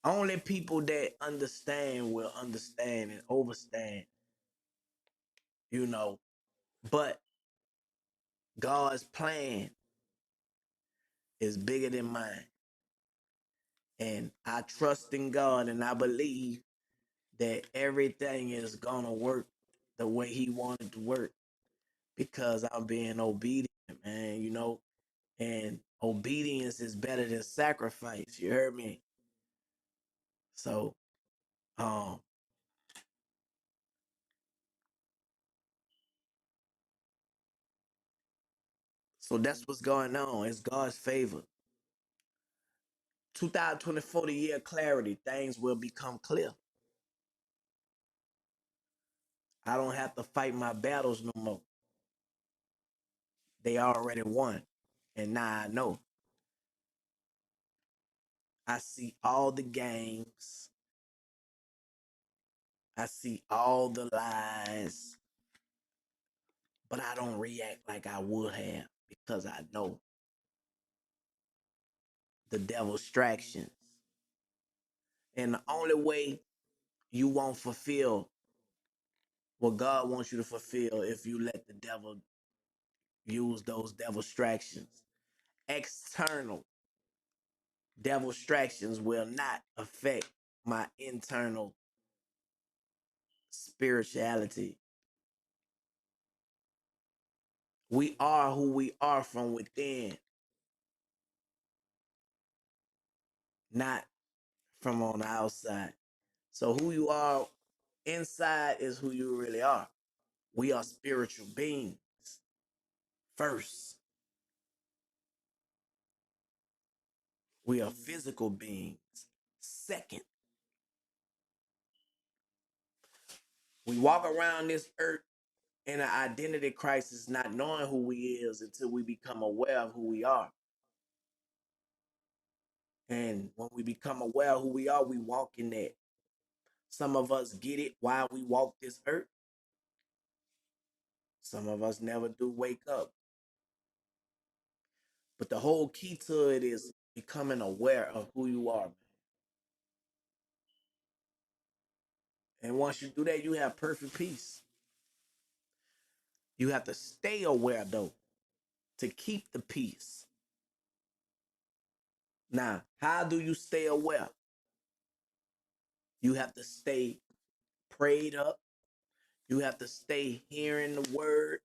Only people that understand will understand and overstand, you know. But God's plan is bigger than mine. And I trust in God and I believe that everything is going to work the way He wanted to work because I'm being obedient, man, you know. And obedience is better than sacrifice. You heard me? So, um, so that's what's going on. It's God's favor. 2024, the year of clarity, things will become clear. I don't have to fight my battles no more. They already won. And now I know. I see all the games. I see all the lies, but I don't react like I would have because I know the devil's distractions. And the only way you won't fulfill what God wants you to fulfill if you let the devil use those devil distractions. External devil distractions will not affect my internal spirituality. We are who we are from within, not from on the outside. So who you are inside is who you really are. We are spiritual beings first. We are physical beings second. We walk around this earth in an identity crisis, not knowing who we is until we become aware of who we are. And when we become aware of who we are, we walk in that. Some of us get it while we walk this earth. Some of us never do wake up. But the whole key to it is becoming aware of who you are, man. And once you do that, you have perfect peace. You have to stay aware, though, to keep the peace. Now, how do you stay aware? You have to stay prayed up. You have to stay hearing the word.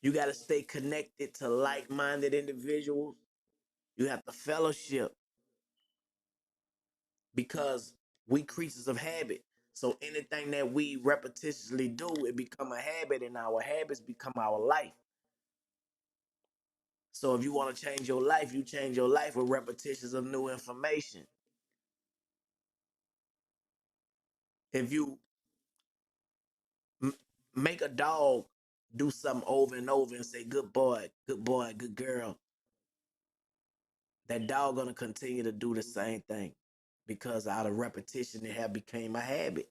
You got to stay connected to like-minded individuals. You have to fellowship because we creatures of habit. So anything that we repetitiously do, it become a habit, and our habits become our life. So if you want to change your life, you change your life with repetitions of new information. If you m- make a dog do something over and over and say, good boy, good boy, good girl, that dog gonna continue to do the same thing because out of repetition, it have became a habit.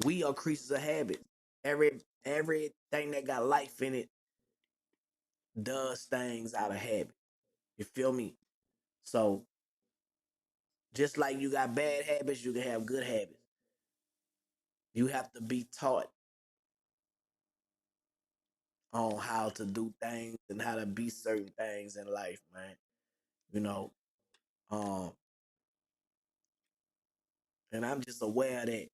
We are creatures of habit. Everything that got life in it does things out of habit. You feel me? So just like you got bad habits, you can have good habits. You have to be taught on how to do things and how to be certain things in life, man. You know, um, and I'm just aware of that.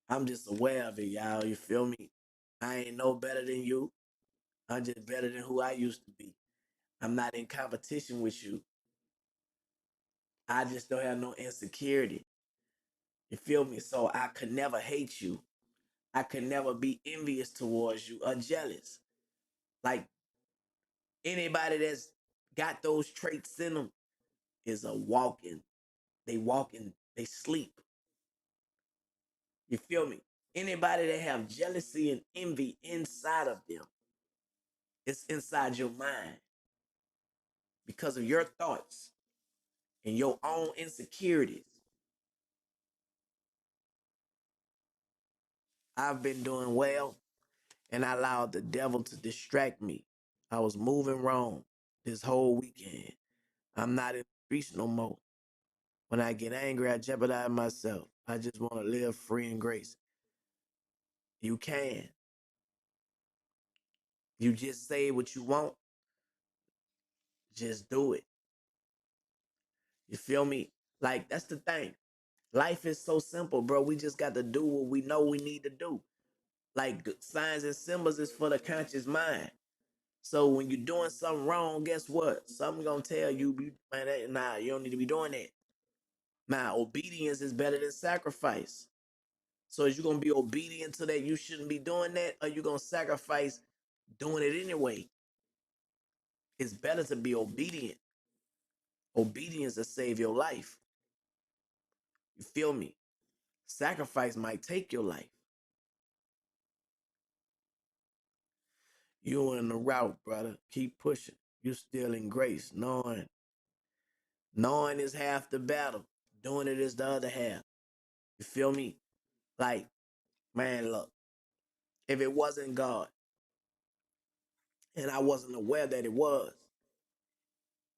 I'm just aware of it, y'all. You feel me? I ain't no better than you. I'm just better than who I used to be. I'm not in competition with you. I just don't have no insecurity. You feel me? So I could never hate you. I could never be envious towards you or jealous. Like anybody that's got those traits in them is a walking. They walking, they sleep. You feel me? Anybody that have jealousy and envy inside of them, it's inside your mind because of your thoughts and your own insecurities. I've been doing well and I allowed the devil to distract me. I was moving wrong this whole weekend. I'm not in the streets no more. When I get angry, I jeopardize myself. I just want to live free in grace. You can. You just say what you want. Just do it. You feel me? Like, that's the thing. Life is so simple, bro. We just got to do what we know we need to do. Like, signs and symbols is for the conscious mind. So when you're doing something wrong, guess what? Something gonna tell you, man, nah, you don't need to be doing that. Now, obedience is better than sacrifice. So is you gonna be obedient to that you shouldn't be doing that, or you gonna sacrifice doing it anyway? It's better to be obedient. Obedience will save your life. You feel me? Sacrifice might take your life. You in the route, brother. Keep pushing. You still in grace. Knowing is half the battle. Doing it is the other half. You feel me? Like, man, look, if it wasn't God and I wasn't aware that it was,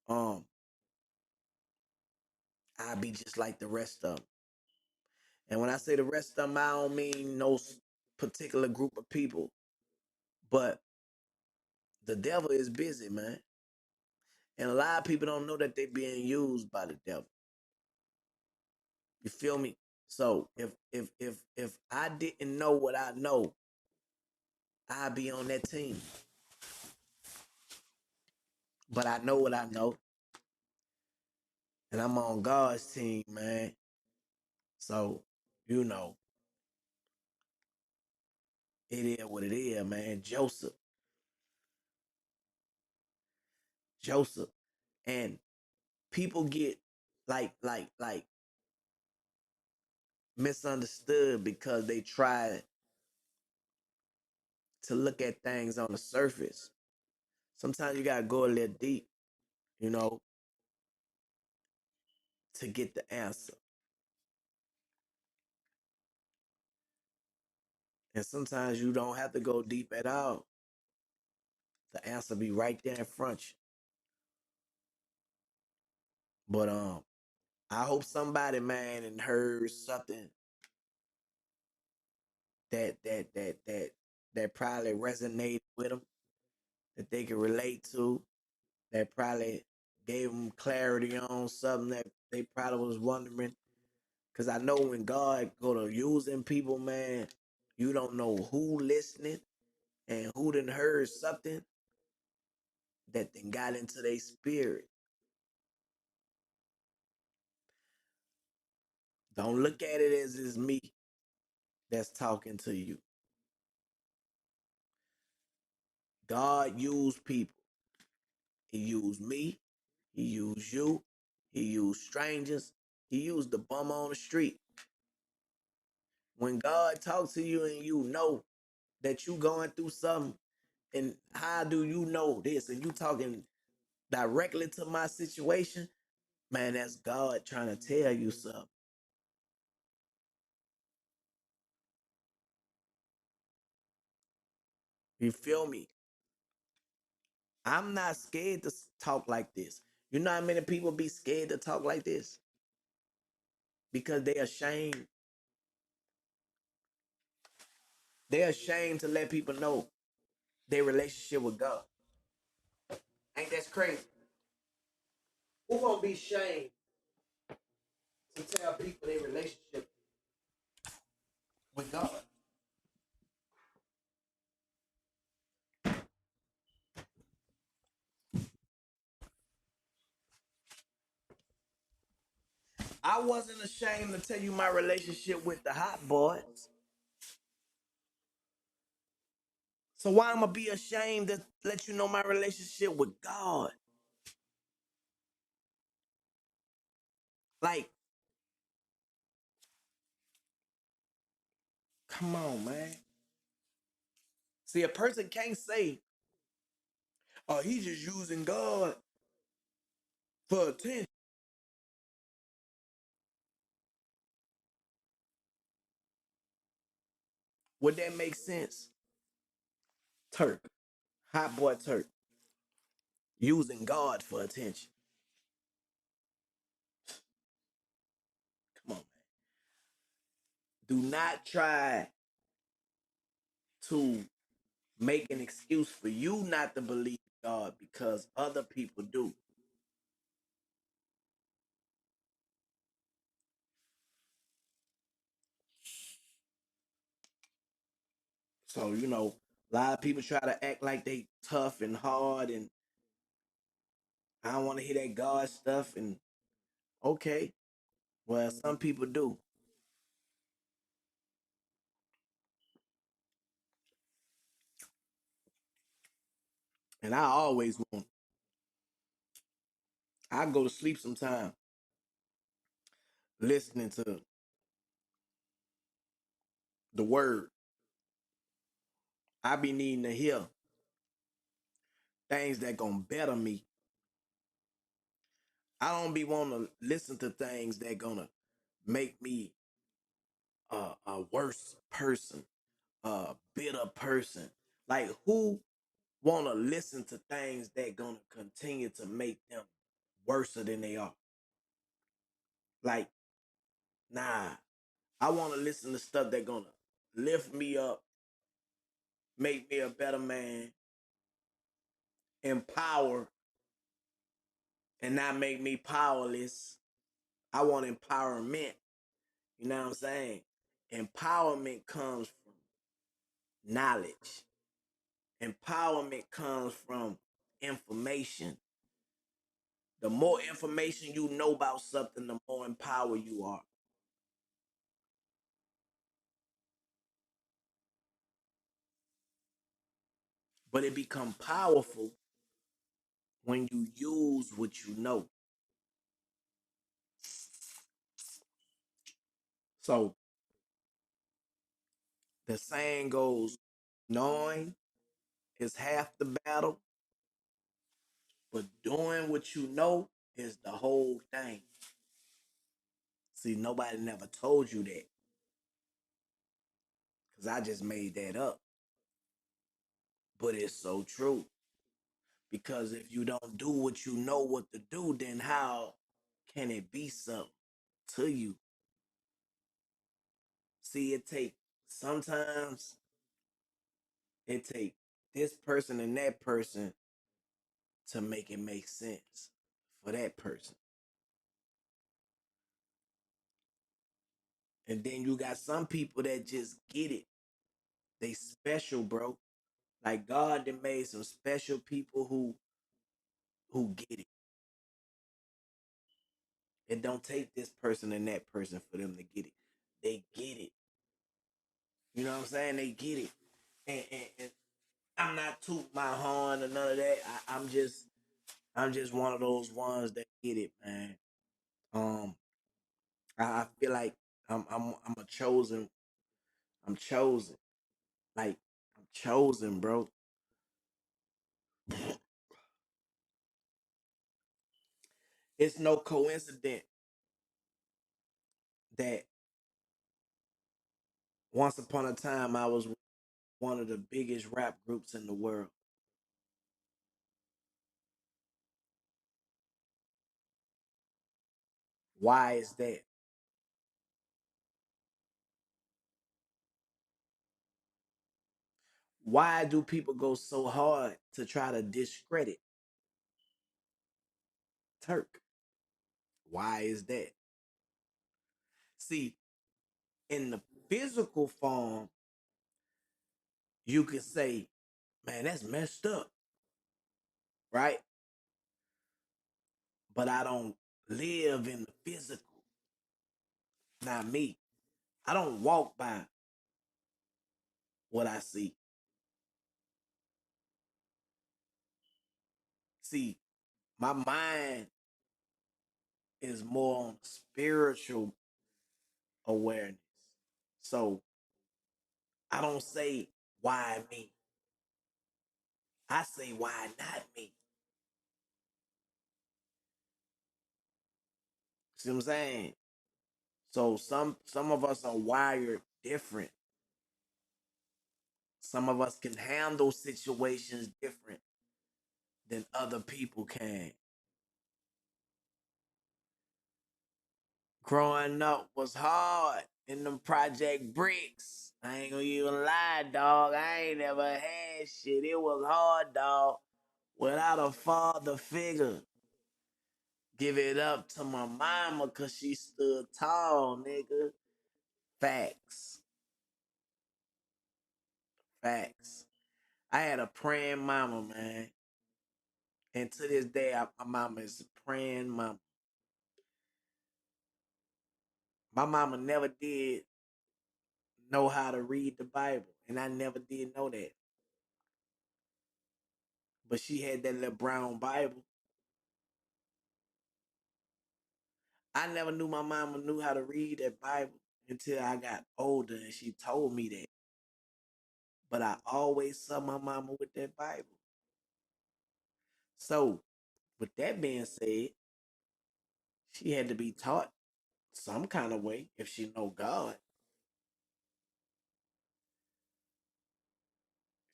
um, I'd be just like the rest of them. And when I say the rest of them, I don't mean no particular group of people, but the devil is busy, man. And a lot of people don't know that they're being used by the devil. You feel me? So if I didn't know what I know, I'd be on that team. But I know what I know, and I'm on God's team, man. So, you know, it is what it is, man. Joseph, and people get like misunderstood because they try to look at things on the surface. Sometimes you gotta go a little deep, you know, to get the answer. And sometimes you don't have to go deep at all. The answer be right there in front you. But I hope somebody, man, and heard something that probably resonated with them, that they could relate to, that probably gave them clarity on something that they probably was wondering. Cause I know when God go to using people, man, you don't know who listening and who done heard something that then got into their spirit. Don't look at it as it's me that's talking to you. God used people. He used me. He used you. He used strangers. He used the bum on the street. When God talks to you and you know that you going through something, and how do you know this? And you talking directly to my situation, man, that's God trying to tell you something. You feel me? I'm not scared to talk like this. You know how many people be scared to talk like this? Because they ashamed. They're ashamed to let people know their relationship with God. Ain't that crazy? Who gonna be ashamed to tell people their relationship with God? I wasn't ashamed to tell you my relationship with the hot boys. So why am I be ashamed to let you know my relationship with God? Like, come on, man. See, a person can't say, "Oh, he's just using God for attention." Would that make sense? Turk, hot boy Turk, using God for attention. Come on, man. Do not try to make an excuse for you not to believe God because other people do. So, you know, a lot of people try to act like they tough and hard, and I don't want to hear that God stuff. And okay, well, some people do. And I always want, I go to sleep sometime listening to the word. I be needing to hear things that gonna better me. I don't be want to listen to things that gonna make me a worse person, a bitter person. Like who want to listen to things that gonna continue to make them worse than they are? Like, nah. I want to listen to stuff that gonna lift me up, make me a better man, empower, and not make me powerless. I want empowerment. You know what I'm saying? Empowerment comes from knowledge. Empowerment comes from information. The more information you know about something, the more empowered you are. But it become powerful when you use what you know. So the saying goes, knowing is half the battle, but doing what you know is the whole thing. See, nobody never told you that because I just made that up. But it's so true. Because if you don't do what you know what to do, then how can it be something to you? See, sometimes it take this person and that person to make it make sense for that person. And then you got some people that just get it. They special, bro. Like God that made some special people who get it. It don't take this person and that person for them to get it. They get it. You know what I'm saying? They get it. And I'm not tooting my horn or none of that. I'm just one of those ones that get it, man. Um, I feel like I'm a chosen. I'm chosen. Like I'm chosen, bro. It's no coincidence that once upon a time I was one of the biggest rap groups in the world. Why is that? Why do people go so hard to try to discredit Turk? Why is that? See, in the physical form, you could say, man, that's messed up, right? But I don't live in the physical. Not me. I don't walk by what I see. See, my mind is more on spiritual awareness. So I don't say why me. I say why not me. See what I'm saying? So some of us are wired different. Some of us can handle situations different than other people can. Growing up was hard in them project bricks. I ain't gonna even lie, dog. I ain't never had shit. It was hard, dog. Without a father figure. Give it up to my mama cause she stood tall, nigga. Facts. Facts. I had a praying mama, man. And to this day, my mama is a praying mama. My mama never did know how to read the Bible. And I never did know that. But she had that little brown Bible. I never knew my mama knew how to read that Bible until I got older and she told me that. But I always saw my mama with that Bible. So, with that being said, she had to be taught some kind of way if she know God.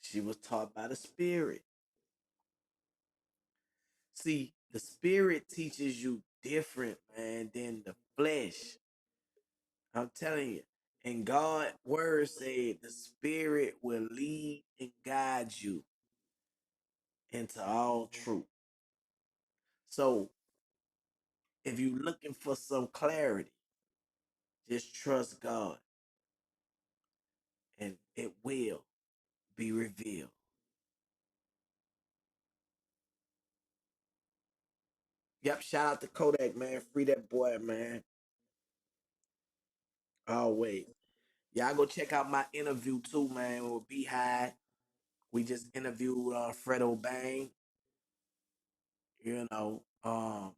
She was taught by the Spirit. See, the Spirit teaches you different, man, than the flesh. I'm telling you. And God' word said the Spirit will lead and guide you into all truth. So if you're looking for some clarity, just trust God and it will be revealed. Yep, shout out to Kodak, man. Free that boy, man. Always. Y'all go check out my interview too, man, with Beehive. We just interviewed Fredo Bang, you know. Um,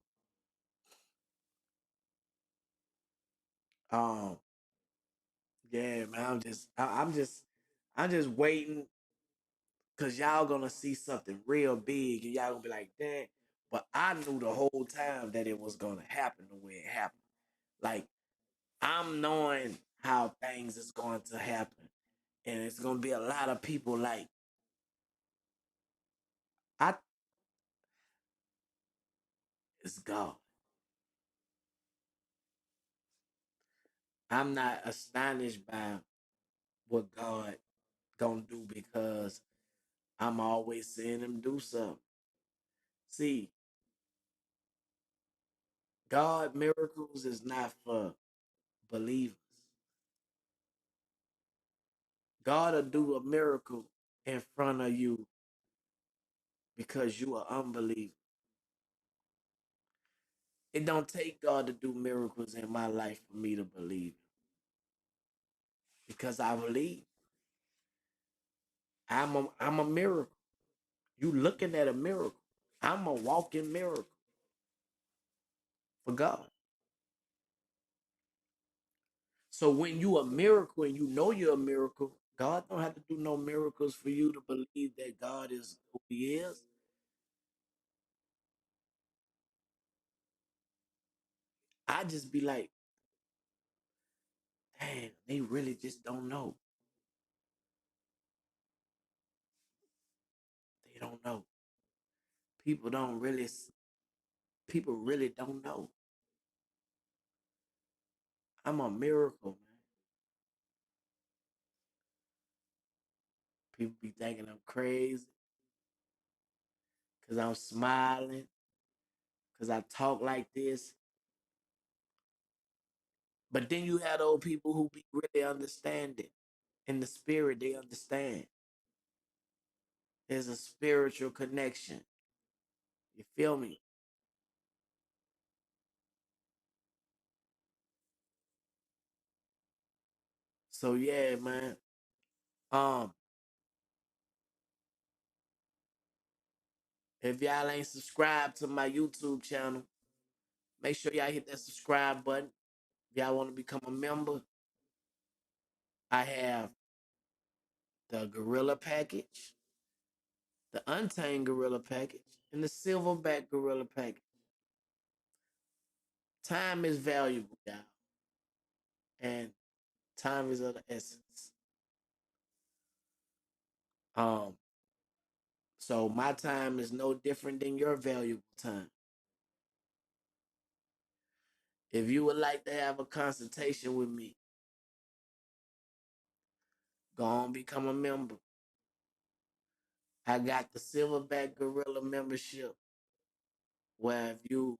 yeah, man. I'm just waiting because y'all gonna see something real big and y'all gonna be like, damn. But I knew the whole time that it was gonna happen the way it happened. Like I'm knowing how things is going to happen, and it's gonna be a lot of people like I. It's God. I'm not astonished by what God gonna do because I'm always seeing him do something. See, God miracles is not for believers. God will do a miracle in front of you because you are unbeliever. It don't take God to do miracles in my life for me to believe because I believe I'm a miracle. You looking at a miracle. I'm a walking miracle for God. So when you a miracle and you know you're a miracle, God don't have to do no miracles for you to believe that God is who he is. I just be like, damn, they really just don't know. They don't know. People don't really people really don't know. I'm a miracle, man. People be thinking I'm crazy because I'm smiling, because I talk like this. But then you have those people who be really understanding. In the spirit, they understand. There's a spiritual connection. You feel me? So yeah, man. Um, if y'all ain't subscribed to my YouTube channel, make sure y'all hit that subscribe button. If y'all want to become a member, I have the Gorilla package, the Untamed Gorilla package, and the Silverback Gorilla package. Time is valuable, y'all, and time is of the essence. Um, so my time is no different than your valuable time. If you would like to have a consultation with me, go on become a member. I got the Silverback Gorilla membership where if you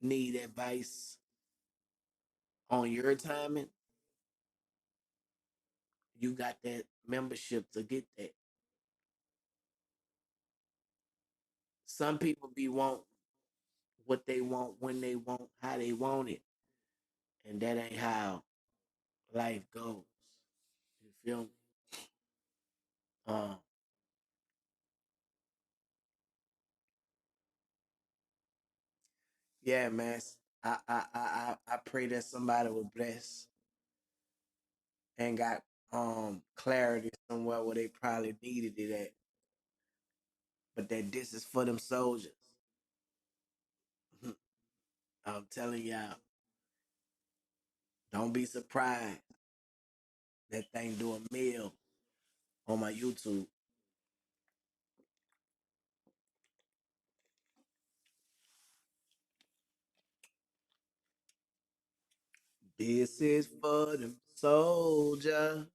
need advice on your timing, you got that membership to get that. Some people be want what they want when they want how they want it, and that ain't how life goes. You feel me? Um, yeah, man. I pray that somebody was blessed and got clarity somewhere where they probably needed it at. but that this is for them soldiers. I'm telling y'all, don't be surprised that thing do a meal on my YouTube. This is for them soldier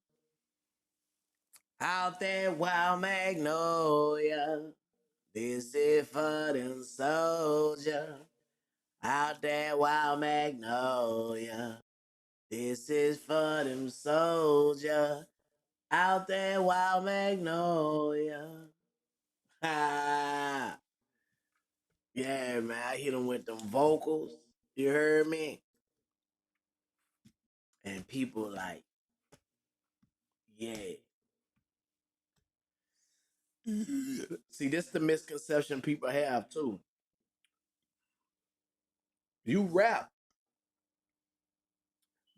out there, Wild Magnolia. This is for them soldier out there, Wild Magnolia. This is for them soldier out there, Wild Magnolia. Ha! Yeah, man, I hit him with them vocals. You heard me? And people like, yeah. See, this the misconception people have too. You rap,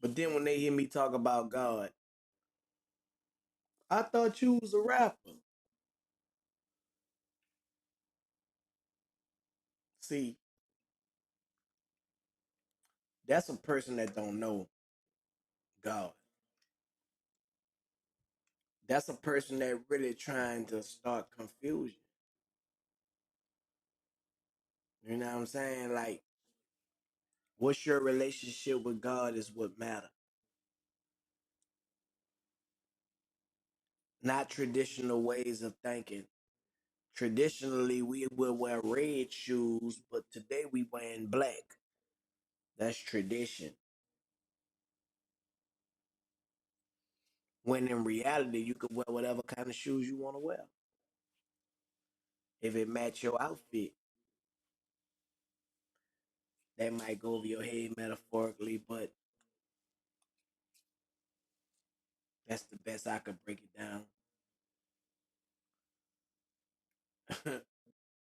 but then when they hear me talk about God, I thought you was a rapper. See, that's a person that don't know God. That's a person that really trying to start confusion. You know what I'm saying? Like, what's your relationship with God is what matter. Not traditional ways of thinking. Traditionally, we will wear red shoes, but today we wearing black. That's tradition. When in reality, you could wear whatever kind of shoes you want to wear. If it match your outfit, that might go over your head metaphorically, but that's the best I could break it down.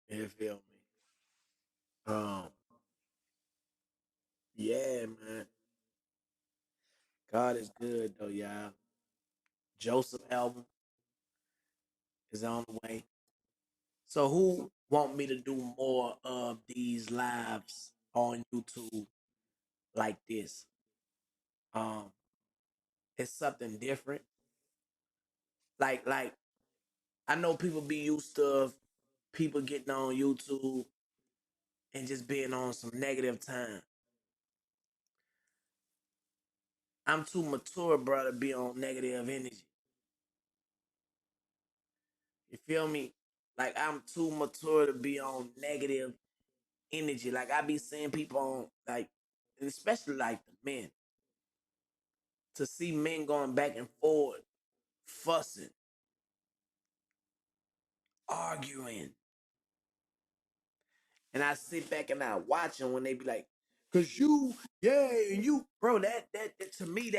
You feel me? Um, yeah, man. God is good though, y'all. Joseph album is on the way. So who want me to do more of these lives on YouTube like this? Um, it's something different. Like I know people be used to people getting on YouTube and just being on some negative time. I'm too mature, bro, to be on negative energy. You feel me? Like I'm too mature to be on negative energy. Like I be seeing people on like, especially like the men, to see men going back and forth, fussing, arguing, and I sit back and I watch them when they be like, "Cause you, yeah, and you, bro, that to me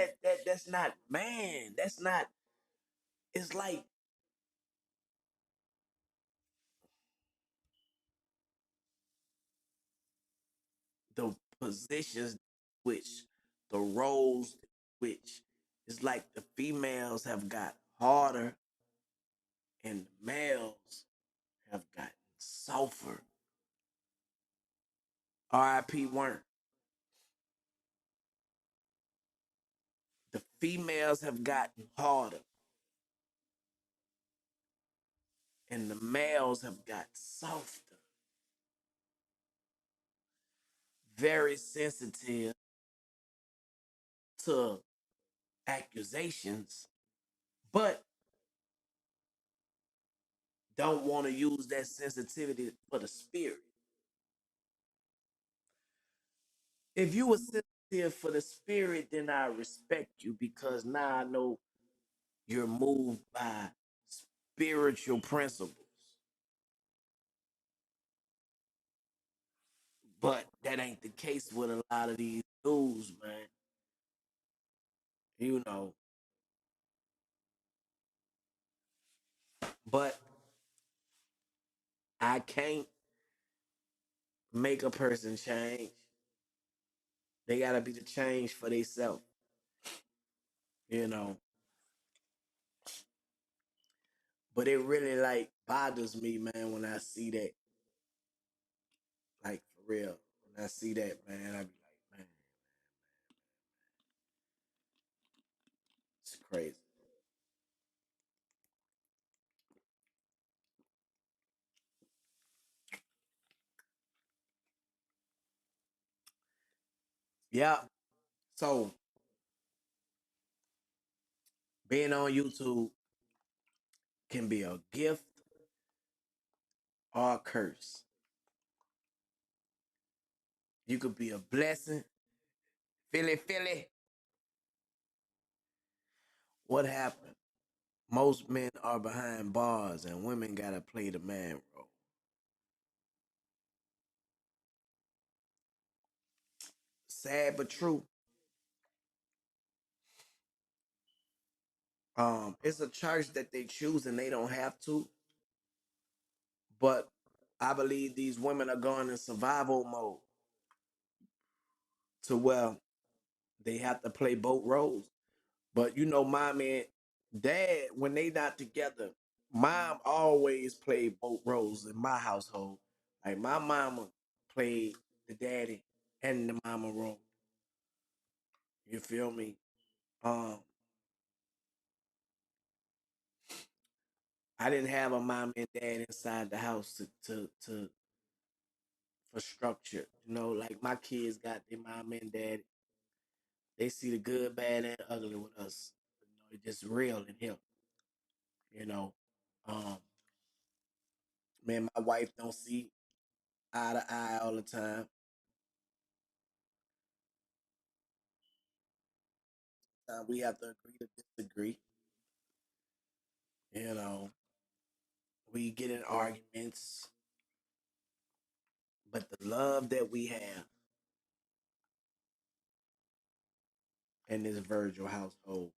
that's not man. That's not. It's like the positions which the roles which it's like the females have got harder and the males have gotten softer. R.I.P. weren't. The females have gotten harder and the males have got softer. Very sensitive to accusations, but don't want to use that sensitivity for the spirit. If you were sensitive for the spirit, then I respect you because now I know you're moved by spiritual principles. But that ain't the case with a lot of these dudes, man. You know. But I can't make a person change. They gotta be the change for themselves. You know. But it really like bothers me, man, when I see that. Like for real. When I see that, man, I be like, man, it's crazy. Yeah. So being on YouTube can be a gift or a curse. You could be a blessing. Philly, Philly. What happened? Most men are behind bars and women gotta play the man role. Sad but true. It's a church that they choose and they don't have to, but I believe these women are going in survival mode to where they have to play both roles. But you know, mom and dad, when they not together, mom always played both roles in my household. Like my mama played the daddy and the mama role. You feel me? Um, I didn't have a mom and dad inside the house to for structure. You know, like my kids got their mom and dad. They see the good, bad, and ugly with us. You know, it's just real in here. You know, um, man, my wife don't see eye to eye all the time. We have to agree to disagree. You know, we get in arguments, but the love that we have in this Virgil household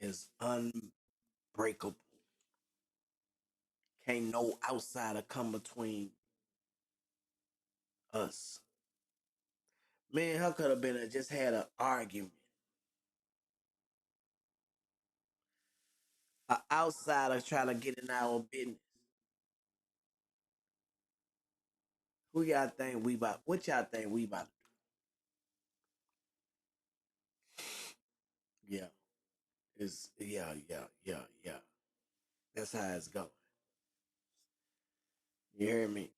is unbreakable. Can't no outsider come between us. Man, her could have been just had an argument. An outsider trying to get in our business. Who y'all think we about? What y'all think we about? Yeah, it's yeah. That's how it's going. You hear me?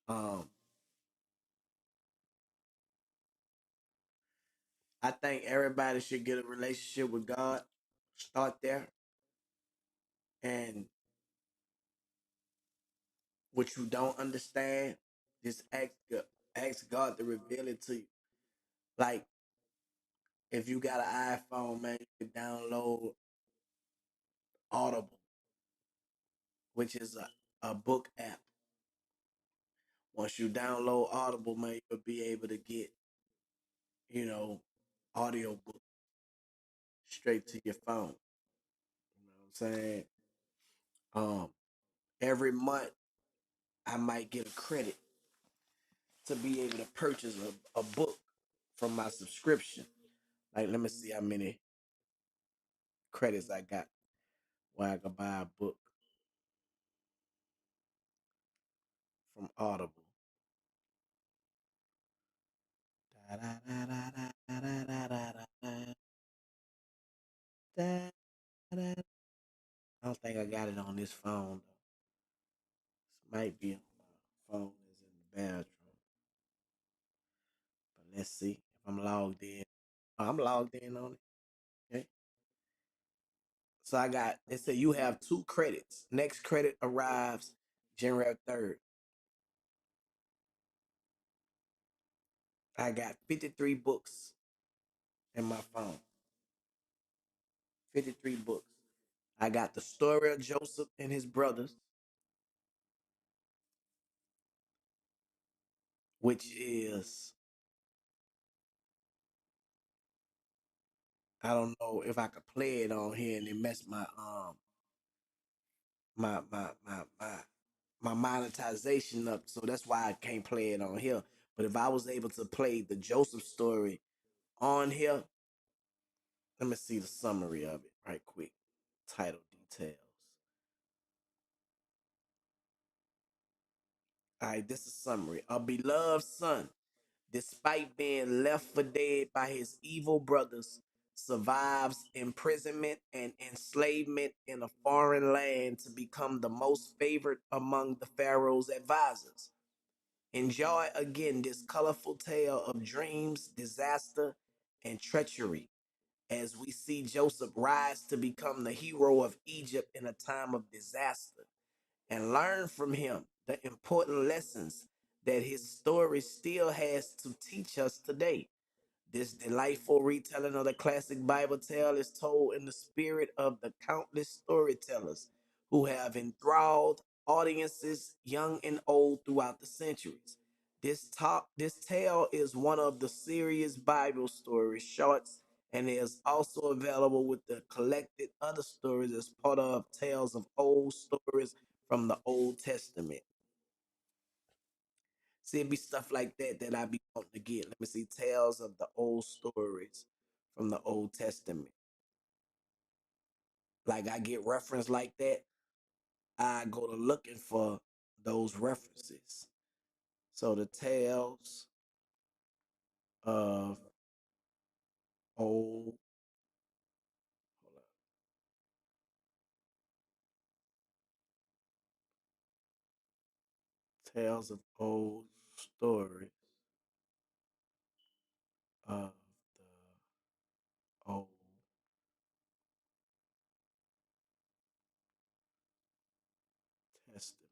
Um, I think everybody should get a relationship with God. Start there, and what you don't understand, just ask God to reveal it to you. Like if you got an iPhone, man, you can download Audible, which is a book app. Once you download Audible, man, you'll be able to get, you know, audio book straight to your phone. You know what I'm saying? Um, every month I might get a credit to be able to purchase a book from my subscription. Like, let me see how many credits I got where I can buy a book from Audible. I don't think I got it on this phone. This might be on my phone is in the bathroom. But let's see if I'm logged in. Oh, I'm logged in on it. Okay. So I got, they say you have 2 credits. Next credit arrives January 3rd. I got 53 books in my phone. 53 books. I got the story of Joseph and his brothers, which is, I don't know if I could play it on here and it mess my my my my my monetization up. So that's why I can't play it on here. But if I was able to play the Joseph story on here, let me see the summary of it. Right quick. Title details. All right, this is summary. A beloved son, despite being left for dead by his evil brothers, survives imprisonment and enslavement in a foreign land to become the most favored among the Pharaoh's advisors. Enjoy again this colorful tale of dreams, disaster, and treachery as we see Joseph rise to become the hero of Egypt in a time of disaster and learn from him the important lessons that his story still has to teach us today. This delightful retelling of the classic Bible tale is told in the spirit of the countless storytellers who have enthralled audiences, young and old, throughout the centuries. This tale is one of the series Bible stories shorts and is also available with the collected other stories as part of Tales of Old Stories from the Old Testament. See, it be stuff like that that I be wanting to get. Let me see, Tales of the Old Stories from the Old Testament. Like I get reference like that, I go to looking for those references. So the Tales of Old, hold up, Tales of Old Stories of the Old Testament.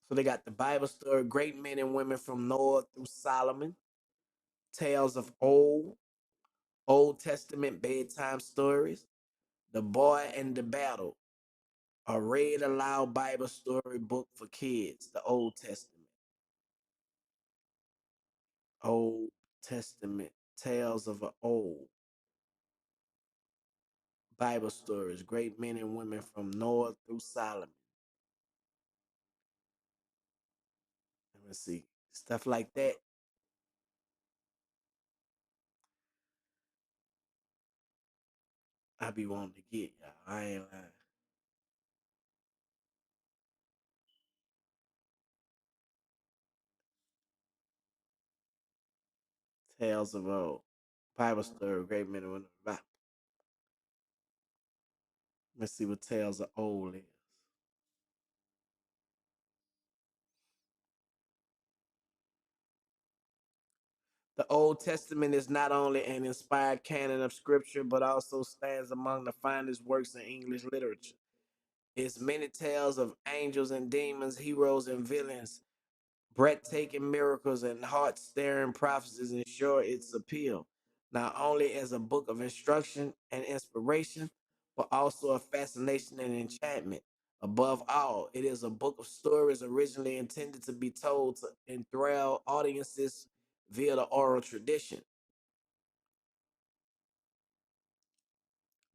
So they got the Bible story, great men and women from Noah through Solomon, Tales of Old Testament bedtime stories, The Boy and the Battle, a read aloud Bible story book for kids, the Old Testament. Old Testament, Tales of an Old Bible stories, great men and women from Noah through Solomon. Let me see. Stuff like that. I be wanting to get, y'all. I ain't lying. Tales of Old Bible story, great men and women. Let me see what Tales of Old is. The Old Testament is not only an inspired canon of scripture, but also stands among the finest works in English literature. Its many tales of angels and demons, heroes and villains, breathtaking miracles, and heart stirring prophecies ensure its appeal, not only as a book of instruction and inspiration, but also a fascination and enchantment. Above all, it is a book of stories originally intended to be told to enthrall audiences via the oral tradition.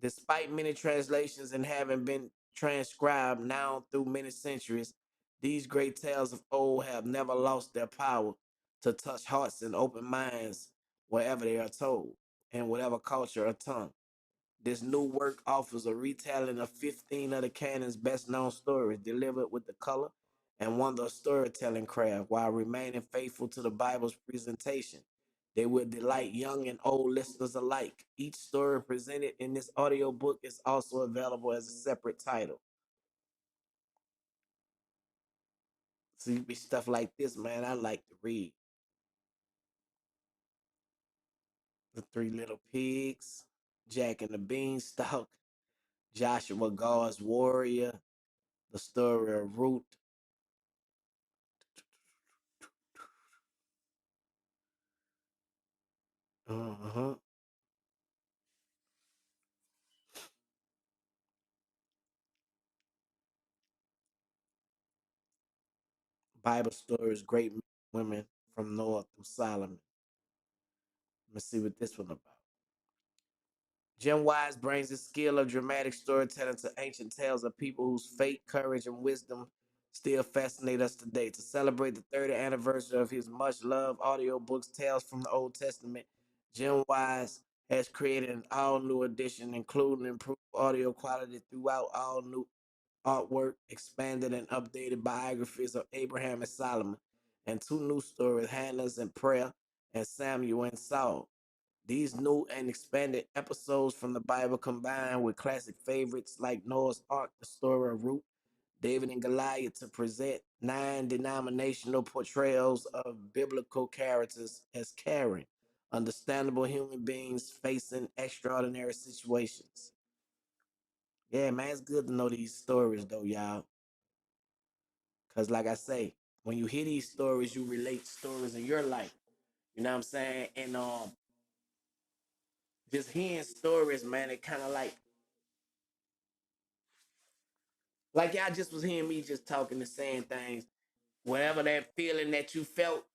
Despite many translations and having been transcribed now through many centuries, these great tales of old have never lost their power to touch hearts and open minds wherever they are told, in whatever culture or tongue. This new work offers a retelling of 15 of the canon's best known stories, delivered with the color and wonder of storytelling craft while remaining faithful to the Bible's presentation. They will delight young and old listeners alike. Each story presented in this audiobook is also available as a separate title. So you be stuff like this, man. I like to read. The Three Little Pigs, Jack and the Beanstalk, Joshua God's Warrior, the story of Ruth. Uh-huh. Bible stories, great women from Noah through Solomon. Let me see what this one about. Jim Wise brings the skill of dramatic storytelling to ancient tales of people whose fate, courage, and wisdom still fascinate us today. To celebrate the 30th anniversary of his much loved audiobooks, Tales from the Old Testament, Jim Wise has created an all new edition, including improved audio quality throughout, all new artwork, expanded and updated biographies of Abraham and Solomon, and two new stories, Hannah's and Prayer and Samuel and Saul. These new and expanded episodes from the Bible combine with classic favorites like Noah's Ark, the story of Ruth, David and Goliath to present nine denominational portrayals of biblical characters as caring, understandable human beings facing extraordinary situations. Yeah, man, it's good to know these stories though, y'all. Cause like I say, when you hear these stories, you relate stories in your life. You know what I'm saying? And just hearing stories, man, it kind of like y'all just was hearing me just talking and saying things. Whatever that feeling that you felt,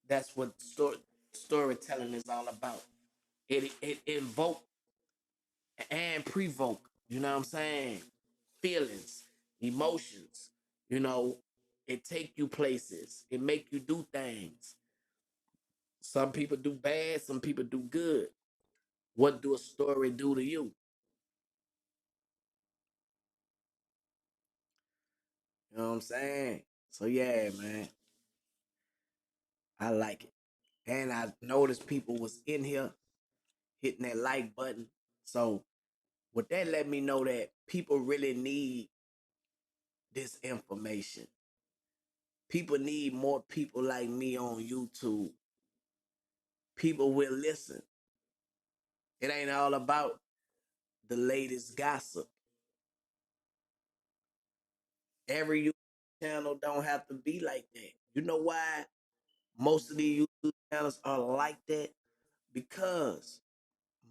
that's what storytelling is all about. It invoke and provoke. You know what I'm saying? Feelings, emotions. You know, it take you places. It make you do things. Some people do bad. Some people do good. What do a story do to you? You know what I'm saying? So yeah, man, I like it. And I noticed people was in here hitting that like button. So what that let me know that people really need this information. People need more people like me on YouTube. People will listen. It ain't all about the latest gossip. Every YouTube channel don't have to be like that. You know why most of these YouTube channels are like that? Because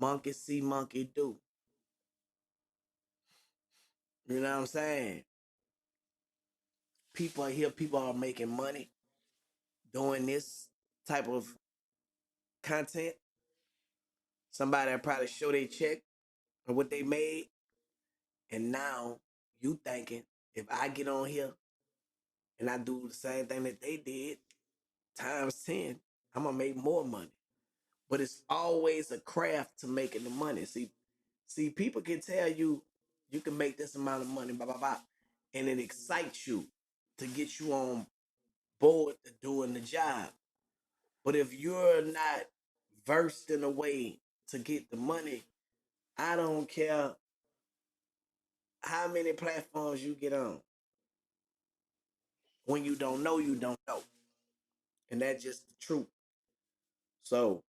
monkey see, monkey do. You know what I'm saying? People are here, people are making money doing this type of content. Somebody will probably show their check or what they made. And now you thinking, if I get on here and I do the same thing that they did, times 10, I'm gonna make more money. But it's always a craft to making the money. See, people can tell you you can make this amount of money, blah blah blah, and it excites you to get you on board to doing the job. But if you're not versed in a way to get the money, I don't care how many platforms you get on. When you don't know, you don't know. And that's just the truth. So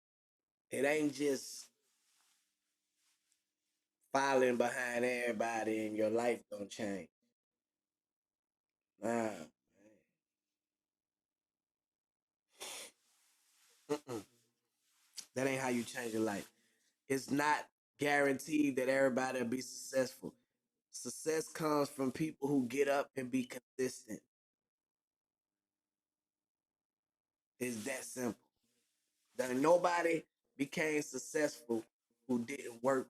it ain't just following behind everybody and your life don't change. Nah, man. Mm-mm. That ain't how you change your life. It's not guaranteed that everybody will be successful. Success comes from people who get up and be consistent. It's that simple. That nobody became successful who didn't work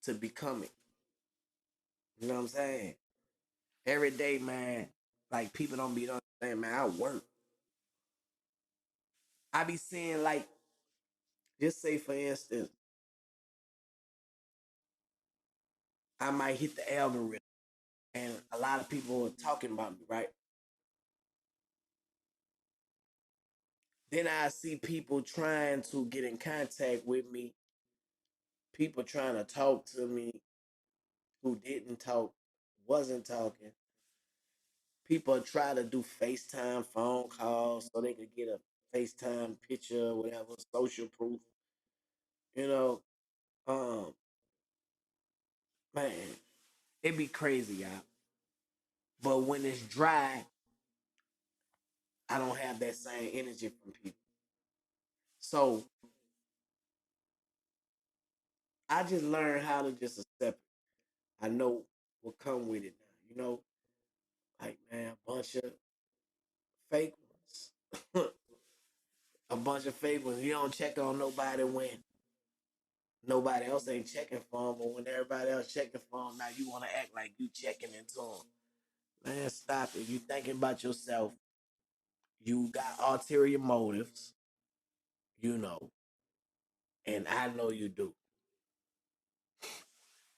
to become it. You know what I'm saying? Every day, man, like people don't be understanding, man, I work. I be seeing like, just say for instance, I might hit the algorithm and a lot of people are talking about me, right? Then I see people trying to get in contact with me, people trying to talk to me who didn't talk, wasn't talking. People try to do FaceTime phone calls so they could get a FaceTime picture, whatever, social proof. You know, um, man, it be crazy, y'all. But when it's dry, I don't have that same energy from people. So I just learned how to just accept it. I know what come with it now. You know, like man, a bunch of fake ones. A bunch of fake ones. You don't check on nobody when nobody else ain't checking for them, but when everybody else checking for them, now you want to act like you checking into them. Man, stop it. You thinking about yourself. You got ulterior motives, you know. And I know you do.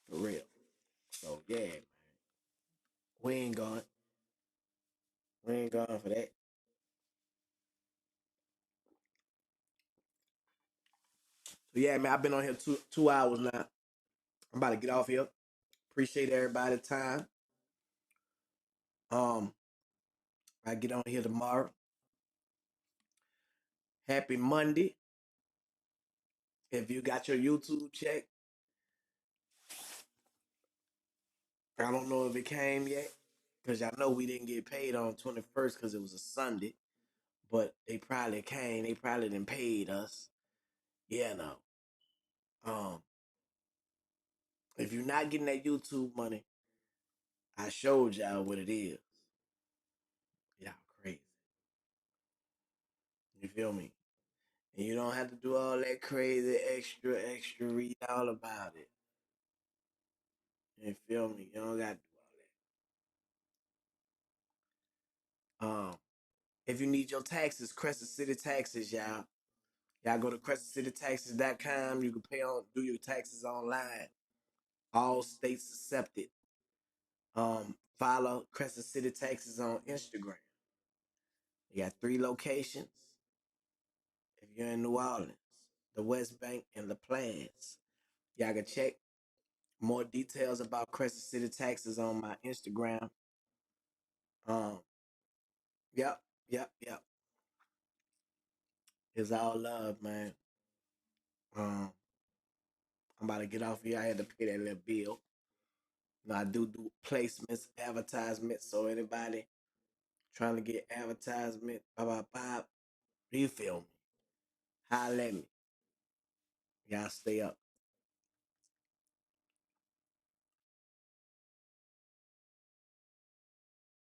For real. So yeah, man. We ain't going. We ain't going for that. So yeah, man, I've been on here 2 hours now. I'm about to get off here. Appreciate everybody's time. Um, I get on here tomorrow. Happy Monday. If you got your YouTube check, I don't know if it came yet. Cause y'all know we didn't get paid on 21st because it was a Sunday. But they probably came. They probably didn't paid us. Yeah, no. Um, if you're not getting that YouTube money, I showed y'all what it is. Y'all crazy. You feel me? And you don't have to do all that crazy extra read all about it. You feel me? You don't got to do all that. If you need your taxes, Crescent City Taxes, y'all. Y'all go to crescentcitytaxes.com. You can do your taxes online. All states accepted. Follow Crescent City Taxes on Instagram. You got 3 locations. If you're in New Orleans, the West Bank, and the Plains, y'all can check more details about Crescent City Taxes on my Instagram. Um, yep, yep. It's all love, man. Um, I'm about to get off here. I had to pay that little bill. Now I do placements, advertisements. So anybody trying to get advertisement, you feel me? Holla at me. Y'all stay up.